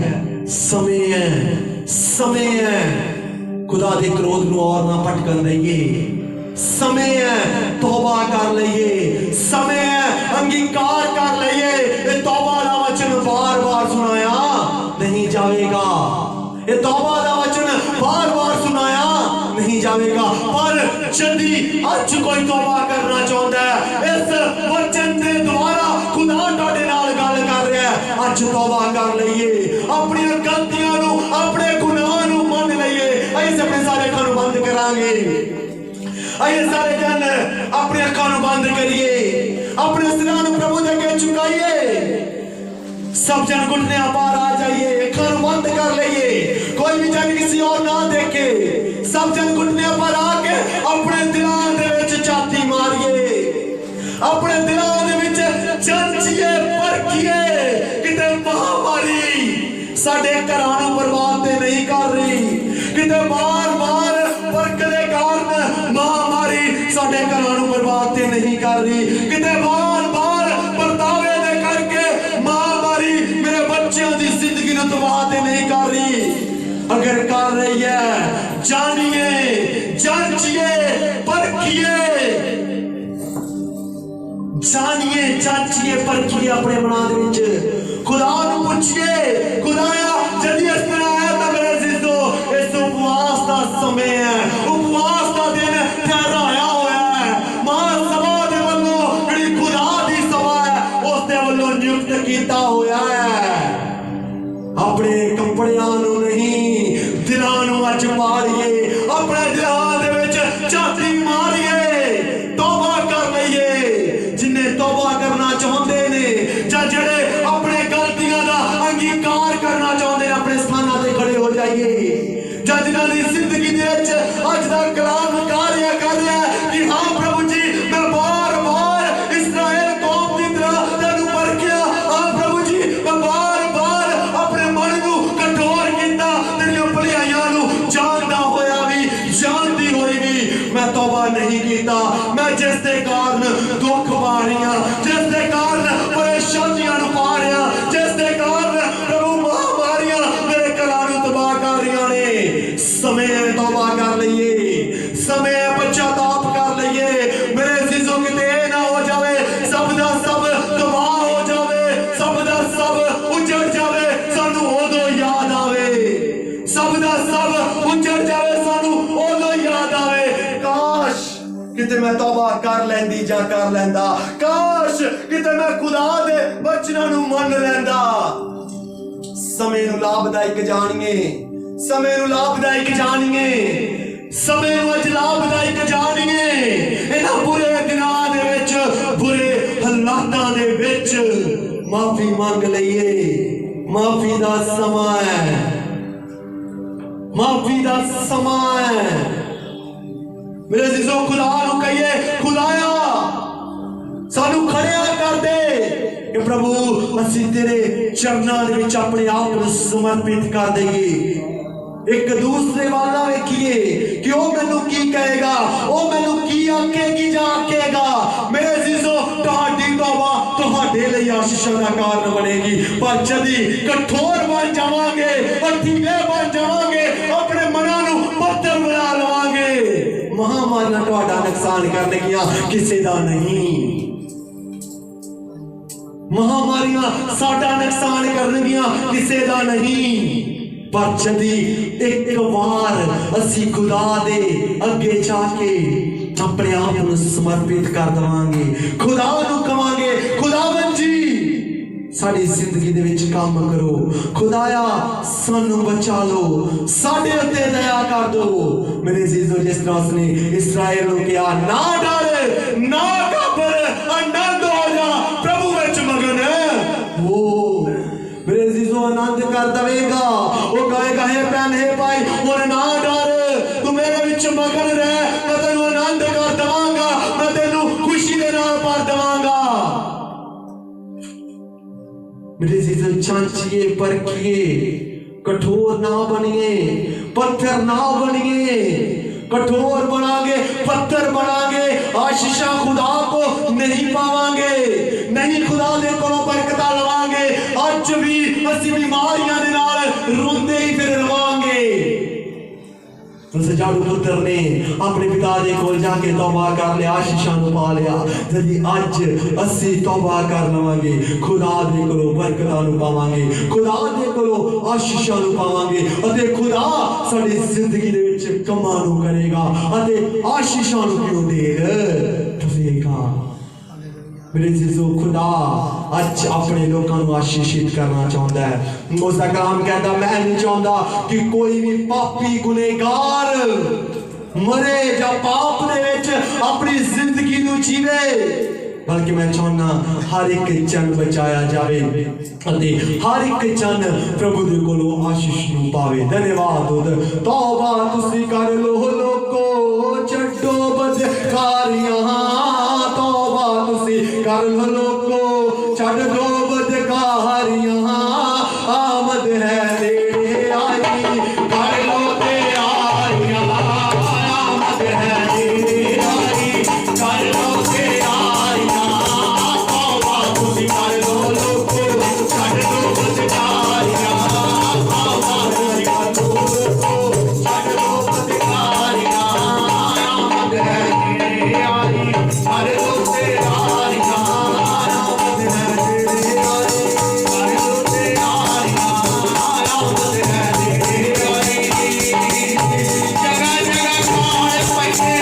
समय है खुदा दे क्रोध नू और ना भटकन दईए, समय है तौबा कर लईए, समय है अंगीकार कर लईए। ये तौबा दा वचन बार बार सुनाया नहीं जाएगा, ये तौबा दा वचन बार बार सुनाया नहीं जाएगा, पर यदि अज कोई तौबा करना चाहता है इस वचन के द्वारा खुदा तुहाडे नाल गल कर रहा है। अज तौबा कर लईए, अपनी गलतियां नू, अपने गुनाह नू मन लईए। असीं अपने सारे अखां नू बंद करांगे, असीं सारे जन अपने अखां नू बंद करिए, अपने सिरां नू प्रभु दे अगे झुकाइए, सब जन घुटने पार आ जाइए, अखां नू बंद कर लईए, कोई भी जन किसी और ना देखे, सब जन घुटने पर आके अपने दिलां दे विच छाती मारिए, अपने दिलां दे विच जांचिए, परखिए किते महामारी साडे घरां नू बर्बाद ते नहीं कर रही, किते बार बार परख दे कारण महामारी साडे घरां नू बर्बाद ते नहीं कर रही, किते बार बार परतावे दे करके महामारी मेरे बच्चों की जिंदगी नू तबाह ते नहीं कर रही। अगर कर रही है जानिए, जांचिए, परखिए, जानिए, जांचिए, परखिए अपने मनां दे विच खुदा नू पूछिए, खुदाया जदी इस तरह है तो मेरे अजीजो इस उपवास का समय है, उपवास का दिन ठहराया होया है, महासभा दे वल्लों जिहड़ी खुदा दी सभा है उस दे वल्लों नियुक्त कीता होया है। अपने कपड़ियां नू नहीं दिलां नू अज पाड़िए, अपने दिलां दे विच छाती मारिए, तौबा कर लईए। जिन्हें तौबा करना चाहते ने जां जेड़े अपने गलतियां दा अंगीकार करना चाहते हैं अपने स्थानां ते खड़े हो जाइए, जां जिन्हां दी जिंदगी दे विच अज दा कलाम कार्य कर रहा है कि हाँ प्रभु जी मैं बार बार इस्राएल कौम की तरह तेनू परखिया, हाँ प्रभु जी मैं बार बार अपने मन नू कठोर कीता, तेरियां भलाइयां नू जानदा होया भी जानदी होई भी मैं तौबा नहीं कीता, मैं जिस दे कारण दुख पा रही हां, जिस दे कारण परेशानियां नू पा रही हां, जिस दे कारण प्रभु महामारियां मेरे घरां नू तबाह कर रही ने। समय तौबा कर लईए, समय पश्चाताप कर लईए। मेरे अजीजों किते ना हो जावे सब दा सब तबाह हो जावे, सब दा सब उजड़ जावे, सानू उदों याद आवे, सब दा सब उजड़ जावे, सानू उदों याद आवे काश किते मैं तौबा कर लैंदी जां कर लैंदा, काश किते मैं खुदा दे वचनां नू मन लैंदा। समय नू लाभदायक जानिए, समय नू लाभदायक जानिए, समय नू अज लाभदायक जानिए। इन्हां बुरे दिनां दे विच, बुरे हालातां दे विच माफी मंग लईए, माफी दा समा है, माफी दा समा है। मेरे अजीजों खुदा नू कहिए, खुदाया सानू खड़िया कर दे कि प्रभु असीं तेरे चरनां दे विच अपने आप नू समर्पित कर दईए। एक दूसरे वाला वेखिए कि ओ मैनू की कहेगा, ओ मैनू की आखेगी जां आखेगा। मेरे अजीजों तुहाडी तौबा तुहाडे लई आशीषां दा कारण बनेगी, पर जदी कठोर बन जावांगे, अठीले बन जावांगे, अपने मनां नू पत्थर बना लवांगे, महामारियां तुहाडा नुकसान करनगियां, किसी दा नहीं। महामारियां साडा नुकसान करनगियां, किसी दा नहीं। पर जदी एक बार असी खुदा दे अगे जाके अपने आप को समर्पित कर देवांगे, खुदा नू कहांगे खुदावन जी साडी जिंदगी दे विच काम करो, खुदाया सानू बचा लो, साडे उत्ते दया कर दो। मेरे अजीजों, जिस तरह उसने इस्राएल को कहा ना डर ना घबर, आनंद हो जा प्रभु विच मगन, वो मेरे अजीजों आनंद कर देगा। वो कहेगा हे भैन हे भाई हुण ना डर, तू मेरे विच मगन रह, मैं तेनू आनंद कर देवांगा, मैं तेनू खुशी दे नाल भर देवांगा। मेरे अजीजों, चांचिए परखिए, कठोर ना बनिए, पत्थर ना बनिए, कठोर बनागे पत्थर बनागे, आशीषा खुदा को नहीं पावांगे, नहीं खुदा दे कोलों बरकतां लवांगे। अज भी असी बीमारियां दे नाल रोंदे ही फिर रवांगे। उस जाड़ू पुत्र ने अपने पिता दे कोल जाके तौबा कर लिया, आशीषां नूं पा लिया। जल्दी अज असी तौबा कर लवांगे, खुदा दे कोलों बरकतां नूं पावांगे, खुदा दे कोलों आशीषां नूं पावांगे, अते खुदा साडी जिंदगी दे विच कमां नूं करेगा, अते आशीषां नूं क्यों देगा। मेरे जीजो, खुदा अज अपने लोगों को आशीषित करना चाहता है। उसका कलाम कहता मैं नहीं चाहता कि कोई भी पापी गुनहगार मरे या पाप दे विच अपनी जिंदगी नूं जीवे, बल्कि मैं चाहना हर एक जन बचाया जाए, हर एक जन प्रभु दे कोलों आशीष नूं पावे। धन्यवाद। तौबा तुसी कर लो लोको, छड्डो बदकारियां, तौबा तुसी कर लो लोको, छड्ड दो बदकारियां, आमद है नेड़े आई, कर लो तैयारियां, आमद है नेड़े आई, कर लो तैयारियां, तौबा तुसी कर लो लोको, छड्ड दो बदकारियां, तौबा तुसी कर लो लोको, छड्ड दो बदकारियां, आमद है नेड़े आई, कर लो तैयारियां, आमद है नेड़े आई, कर लो तैयारियां, आमद है नेड़े आई। जगह जगह काल पैंदे,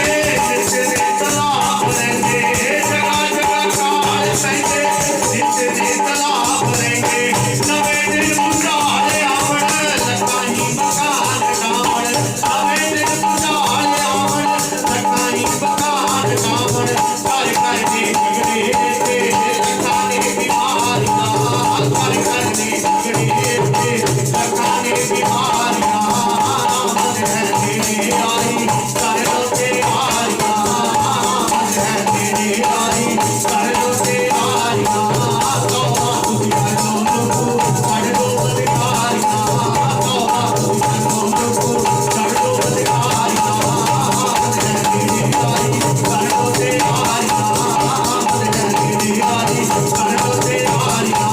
जितने तलाब रहेंगे, जगह जगह काल पैंदे, जितने तलाब रहेंगे, नवे दिन पुजारे आवण, लखाई बखान गावण, नवे दिन पुजारे आवण, लखाई बखान गावण, कर कर दी बिगड़े ते लखाने बीमारियां, कर कर दी बिगड़े ते लखाने बीमारियां, आमद है नेड़े आई, कर लो तैयारियां, आमद है नेड़े आई, कर लो तैयारियां, तौबा तुसी कर लो लोको, छड्ड दो बदकारियां, तौबा तुसी कर लो लोको, छड्ड दो बदकारियां, आमद है नेड़े आई, कर लो तैयारियां, आमद है नेड़े आई, कर लो तैयारियां,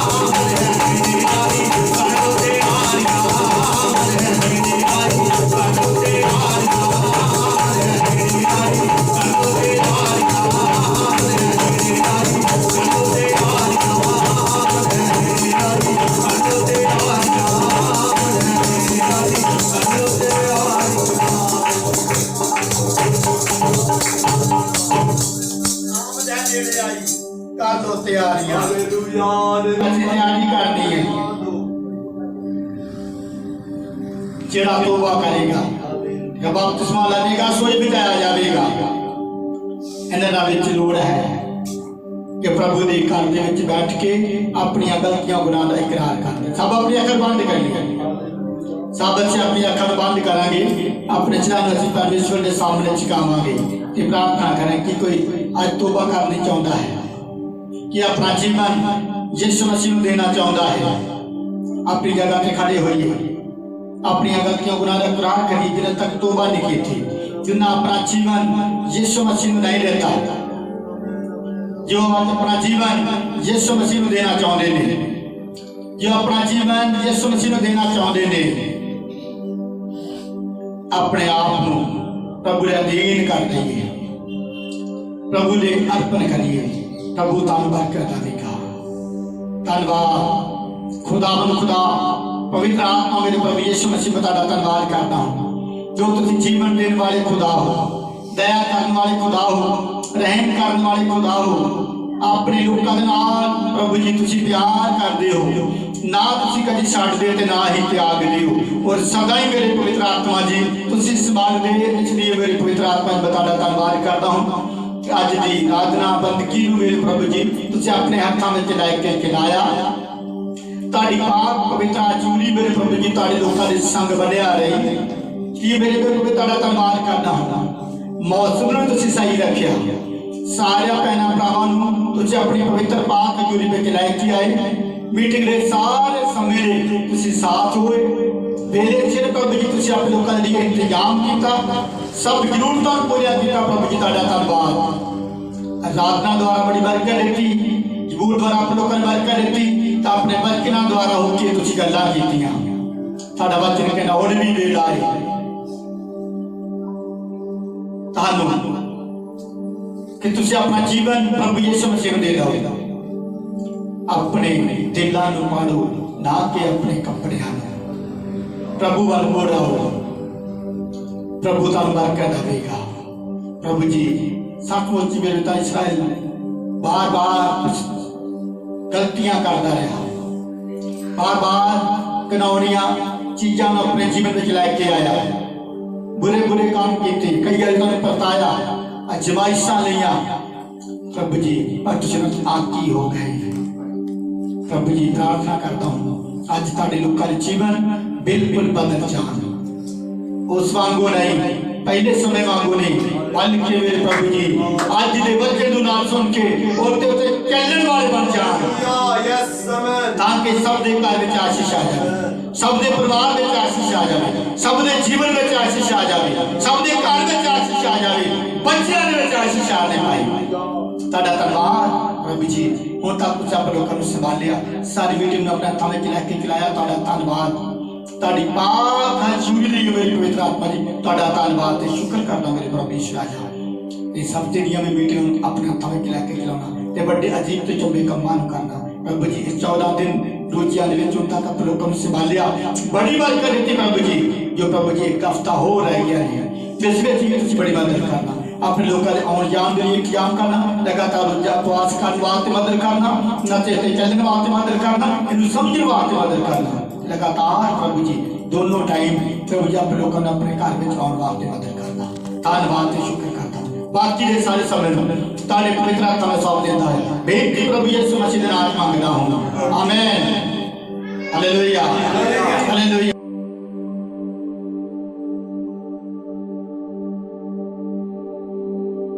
आमद है नेड़े आई, कर लो तैयारियां, आमद है नेड़े आई, कर लो तैयारियां, आमद है नेड़े आई, कर लो तैयारियां, आमद है नेड़े आई, कर लो तैयारियां, आमद है नेड़े आई, कर लो तैयारियां, आमद है नेड़े आई, कर लो आमद है नेड़े आई, कर दो तैयारियां। हालेलुया। ਅਸੀਂ ਤਿਆਰੀ ਕਰਨੀ ਹੈ। ਜਿਹੜਾ ਤੋਬਾ ਕਰੇਗਾ ਜਾਂ ਬਪਤਿਸਮਾ ਲਵੇਗਾ ਸੋਈ ਬਚਾਇਆ ਜਾਵੇਗਾ। ਇਹਨਾਂ ਦਾ ਵਿੱਚ ਲੋੜ ਹੈ ਕਿ ਪ੍ਰਭੂ ਦੇ ਘਰ ਦੇ ਵਿੱਚ ਬੈਠ ਕੇ ਆਪਣੀਆਂ ਗਲਤੀਆਂ ਗੁਨਾਹ ਦਾ ਇਕਰਾਰ ਕਰਨ। ਸਭ ਆਪਣੀ ਅੱਖਾਂ ਬੰਦ ਕਰੀਏ, ਸਭ ਅਸੀਂ ਆਪਣੀ ਅੱਖਾਂ ਬੰਦ ਕਰਾਂਗੇ, ਆਪਣੇ ਚਿਹਰੇ ਅਸੀਂ ਪਰਮੇਸ਼ਵਰ ਦੇ ਸਾਹਮਣੇ ਝੁਕਾਵਾਂਗੇ ਤੇ ਪ੍ਰਾਰਥਨਾ ਕਰਾਂਗੇ ਕਿ ਕੋਈ ਅੱਜ ਤੋਬਾ ਕਰਨੀ ਚਾਹੁੰਦਾ ਹੈ, कि अपना जीवन यीशु मसीह ਨੂੰ देना चाहता है। अपनी जगह पे खड़े होइए, अपनी गलतियों गुनाह का इकरार करिए। जिन्हें तक तौबा नहीं की थी, जिन्हें अपना जीवन यीशु मसीह ਨੂੰ नहीं लेता, जो अपना जीवन यीशु मसीह ਨੂੰ देना चाहते हैं, जो अपना जीवन यीशु मसीह ਨੂੰ देना चाहते हैं, अपने आप को प्रभु ਦੇ अधीन कर दईए, प्रभु ਦੇ अर्पण करिए। प्रभु तानु बरकत देगा। धन्यवाद खुदा ਪਵਿੱਤਰ ਆਤਮਾ ਮੇਰੇ ਪ੍ਰਭੂ ਯਿਸੂ ਮਸੀਹ ਦਾ ਤੁਹਾਡਾ ਧੰਨਵਾਦ ਕਰਦਾ ਹਾਂ ਜੋ ਤੁਸੀਂ ਜੀਵਨ ਦੇਣ ਵਾਲੇ ਖੁਦਾ ਹੋ, ਦਇਆ ਕਰਨ ਵਾਲੇ ਖੁਦਾ ਹੋ, ਰਹਿਮ ਕਰਨ ਵਾਲੇ ਖੁਦਾ ਹੋ। ਆਪਣੇ ਲੋਕਾਂ ਦੇ ਨਾਲ ਪ੍ਰਭੂ ਜੀ ਤੁਸੀਂ ਪਿਆਰ ਕਰਦੇ ਹੋ, ਨਾ ਤੁਸੀਂ ਕਦੀ ਛੱਡਦੇ ਤੇ ਨਾ ਹੀ ਤਿਆਗਦੇ ਹੋ ਔਰ ਸਦਾ ਹੀ ਮੇਰੇ ਪਵਿੱਤਰ ਆਤਮਾ ਜੀ ਤੁਸੀਂ ਸੰਭਾਲਦੇ। ਇਸ ਲਈ ਮੇਰੇ ਪਵਿੱਤਰ ਆਤਮਾ ਜੀ ਤੁਹਾਡਾ ਧੰਨਵਾਦ ਕਰਦਾ ਹਾਂ। ਅੱਜ ਦੀ ਆਰਾਧਨਾ ਬੰਦਗੀ ਨੂੰ ਮੇਰੇ ਪ੍ਰਭੂ ਜੀ ਤੁਸੀਂ ਆਪਣੇ ਹੱਥਾਂ ਵਿੱਚ ਲੈ ਕੇ ਚਲਾਇਆ। ਤੁਹਾਡੀ ਪਾਕ ਪਵਿੱਤਰ ਆਚੂਰੀ ਮੇਰੇ ਪ੍ਰਭੂ ਜੀ ਤੁਹਾਡੇ ਲੋਕਾਂ ਦੇ ਸੰਗ ਬਣਿਆ ਰਹੀ। ਕੀ ਮੇਰੇ ਪ੍ਰਭੂ ਤੁਹਾਡਾ ਧੰਨਵਾਦ ਕਰਦਾ ਹਾਂ। ਮੌਸਮ ਨੂੰ ਤੁਸੀਂ ਸਹੀ ਰੱਖਿਆ, ਸਾਰਿਆਂ ਭੈਣਾਂ ਭਰਾਵਾਂ ਨੂੰ ਤੁਸੀਂ ਆਪਣੀ ਪਵਿੱਤਰ ਪਾਕ ਆਚੂਰੀ ਵਿੱਚ ਲੈ ਕੇ ਆਏ। ਮੀਟਿੰਗ ਦੇ ਸਾਰੇ ਸਮੇਂ ਤੁਸੀਂ ਸਾਥ ਹੋਏ। ਵੇਲੇ ਸਿਰ ਪ੍ਰਭੂ ਜੀ ਤੁਸੀਂ ਆਪਣੇ ਲੋਕਾਂ ਲਈ ਇੰਤਜ਼ਾਮ ਕੀਤਾ, ਸਭ ਜ਼ਰੂਰਤਾਂ ਨੂੰ ਪੂਰੀਆਂ ਕੀਤਾ। ਪ੍ਰਭੂ ਜੀ ਤੁਹਾਡਾ ਧੰਨਵਾਦ। ਆਰਾਧਨਾ ਦੁਆਰਾ ਬੜੀ ਬਰਕਤ ਦਿੱਤੀ, ਜ਼ਬੂਰ ਦੁਆਰਾ ਆਪਣੇ ਲੋਕਾਂ ਨੂੰ ਬਰਕਤ ਦਿੱਤੀ ਤਾਂ ਆਪਣੇ ਬਰਕਤਾਂ ਦੁਆਰਾ ਹੋ ਕੇ ਤੁਸੀਂ ਗੱਲਾਂ ਕੀਤੀਆਂ। ਸਾਡਾ ਵਚਨ ਕਹਿੰਦਾ ਹੁਣ ਵੀ ਵੇਲ ਆਈ ਤੁਹਾਨੂੰ ਕਿ ਤੁਸੀਂ ਆਪਣਾ ਜੀਵਨ ਪ੍ਰਭੂ ਯਿਸੂ ਮਸੀਹ ਨੂੰ ਦੇ ਦਿਓ। ਆਪਣੇ ਦਿਲਾਂ ਨੂੰ ਪਾੜੋ, ਨਾ ਕਿ ਆਪਣੇ ਕੱਪੜਿਆਂ ਨੂੰ। ਪ੍ਰਭੂ ਵੱਲ ਮੋੜੋ, ਪ੍ਰਭੂ ਤੁਹਾਨੂੰ ਬਰਕਤ ਦੇਵੇਗਾ। ਪ੍ਰਭੂ ਜੀ ਸੱਚਮੁੱਚ ਮੇਰੇ ਤਾਂ ਇਸਰਾਇਲ ਬਾਰ-ਬਾਰ ਗਲਤੀਆਂ ਕਰਦਾ ਰਿਹਾ, ਬਾਰ-ਬਾਰ ਘਿਨਾਉਣੀਆਂ ਚੀਜ਼ਾਂ ਨੂੰ ਆਪਣੇ ਜੀਵਨ ਵਿੱਚ ਲੈ ਕੇ ਆਇਆ, ਬੁਰੇ ਕੰਮ ਕੀਤੇ, ਕਈ ਵਾਰ ਤੁਹਾਨੂੰ ਪਰਤਾਇਆ, ਅਜਮਾਇਸ਼ਾਂ ਲਈਆਂ। ਪ੍ਰਭੂ ਜੀ ਪਰ ਤੁਸੀਂ ਆਕੀ ਹੋ ਗਏ। ਪ੍ਰਭੂ ਜੀ ਪ੍ਰਾਰਥਨਾ ਕਰਦਾ ਹਾਂ ਅੱਜ ਤੁਹਾਡੇ ਲੋਕਾਂ ਦੇ ਜੀਵਨ ਬਿਲਕੁਲ ਬਦਲ ਜਾਣ, ਉਸ ਵਾਂਗੂ ਨਹੀਂ, ਪਹਿਲੇ ਸਮੇਂ ਵਾਂਗੂ ਨਹੀਂ, ਬਲਕਿ ਮੇਰੇ ਪ੍ਰਭੂ ਜੀ ਅੱਜ ਦੇ ਵਚਨ ਨੂੰ ਨਾਲ ਸੁਣ ਕੇ ਉਹਦੇ ਉੱਤੇ ਚੱਲਣ ਵਾਲੇ ਬਣ ਜਾਣ ਤਾਂ ਕਿ ਸਭ ਦੇ ਘਰ ਵਿੱਚ ਆਸ਼ੀਸ਼ ਆ ਜਾਵੇ, ਸਭ ਦੇ ਪਰਿਵਾਰ ਵਿੱਚ ਆਸ਼ੀਸ਼ ਆ ਜਾਵੇ, ਸਭ ਦੇ ਜੀਵਨ ਵਿੱਚ ਆਸ਼ੀਸ਼ ਆ ਜਾਵੇ, ਸਭ ਦੇ ਘਰ ਵਿੱਚ ਆਸ਼ੀਸ਼ ਆ ਜਾਵੇ, ਬੱਚਿਆਂ ਦੇ ਵਿੱਚ ਆਸ਼ੀਸ਼ ਆਣੇ ਪਾਈ। ਤੁਹਾਡਾ ਧੰਨਵਾਦ ਪ੍ਰਭੂ ਜੀ। ਹੁਣ ਤੱਕ ਤੁਸੀਂ ਆਪਣੇ ਲੋਕਾਂ ਨੂੰ ਸੰਭਾਲਿਆ, ਸਾਰੀ ਮੀਟਿੰਗ ਨੂੰ ਆਪਣੇ ਹੱਥਾਂ ਵਿੱਚ ਲੈ ਕੇ ਚਲਾਇਆ। ਤੁਹਾਡਾ ਧੰਨਵਾਦ। ਤੁਹਾਡੀ ਪਾਕ ਹਜ਼ੂਰੀ ਲਈ ਮੇਰੇ ਪਵਿੱਤਰ ਆਤਮਾ ਜੀ ਤੁਹਾਡਾ ਧੰਨਵਾਦ ਤੇ ਸ਼ੁਕਰ ਕਰਦਾ ਮੇਰੇ ਪ੍ਰਭੂ ਯਿਸੂ ਰਾਜਾ। ਇਹ ਸਭ ਤੇਰੀਆਂ ਮੀਟਿੰਗ ਨੂੰ ਆਪਣੇ ਹੱਥਾਂ ਵਿੱਚ ਲੈ ਕੇ ਚਲਾਉਣਾ ਤੇ ਵੱਡੇ ਅਜੀਬ ਤੇ ਚੰਗੇ ਕੰਮਾਂ ਨੂੰ ਕਰਨਾ। ਪ੍ਰਭੂ ਜੀ ਇਸ 14 ਦਿਨ ਰੋਜ਼ਿਆਂ ਦੇ ਵਿੱਚ ਹੁਣ ਤੱਕ ਆਪਣੇ ਲੋਕਾਂ ਨੂੰ ਸੰਭਾਲਿਆ, ਬੜੀ ਬਰਕਤ ਦਿੱਤੀ ਪ੍ਰਭੂ ਜੀ। ਜੋ ਪ੍ਰਭੂ ਜੀ ਇੱਕ ਹਫ਼ਤਾ ਹੋ ਰਹਿ ਗਿਆ ਹੈ, ਜਿਸ ਵਿੱਚ ਵੀ ਤੁਸੀਂ ਬੜੀ ਮਦਦ ਕਰਨਾ, ਆਪਣੇ ਲੋਕਾਂ ਦੇ ਆਉਣ ਜਾਣ ਦੇ ਲਈ ਇੰਤਜ਼ਾਮ ਕਰਨਾ, ਲਗਾਤਾਰ ਉਪਵਾਸ ਕਰਨ ਵਾਸਤੇ ਮਦਦ ਕਰਨਾ, ਨਚੇ ਤੇ ਚੱਲਣ ਵਾਸਤੇ ਮਦਦ ਕਰਨਾ, ਇਹਨੂੰ ਸਮਝਣ ਵਾਸਤੇ ਮਦਦ ਕਰਨਾ, ਲਗਾਤਾਰ ਪ੍ਰਭੂ ਜੀ ਦੋਨੋਂ ਟਾਈਮ ਪ੍ਰਭੂ ਜੀ ਆਪਣੇ ਲੋਕਾਂ ਨੂੰ ਆਪਣੇ ਘਰ ਵਿੱਚ ਆਉਣ ਵਾਸਤੇ ਮਦਦ ਕਰਨਾ। ਧੰਨਵਾਦ ਤੇ ਸ਼ੁਕਰ ਕਰਦਾ। ਬਾਕੀ ਦੇ ਸਾਰੇ ਸਮੇਂ ਨੂੰ ਤੁਹਾਡੇ ਪਵਿੱਤਰ ਆਤਮਾ ਨੂੰ ਸੌਂਪ ਦਿੰਦਾ ਹੈ। ਬੇਨਤੀ ਪ੍ਰਭੂ ਯਿਸੂ ਮਸੀਹ ਦੇ ਨਾਮ ਮੰਗਦਾ ਹਾਂ, ਆਮੇਨ। Hallelujah, hallelujah.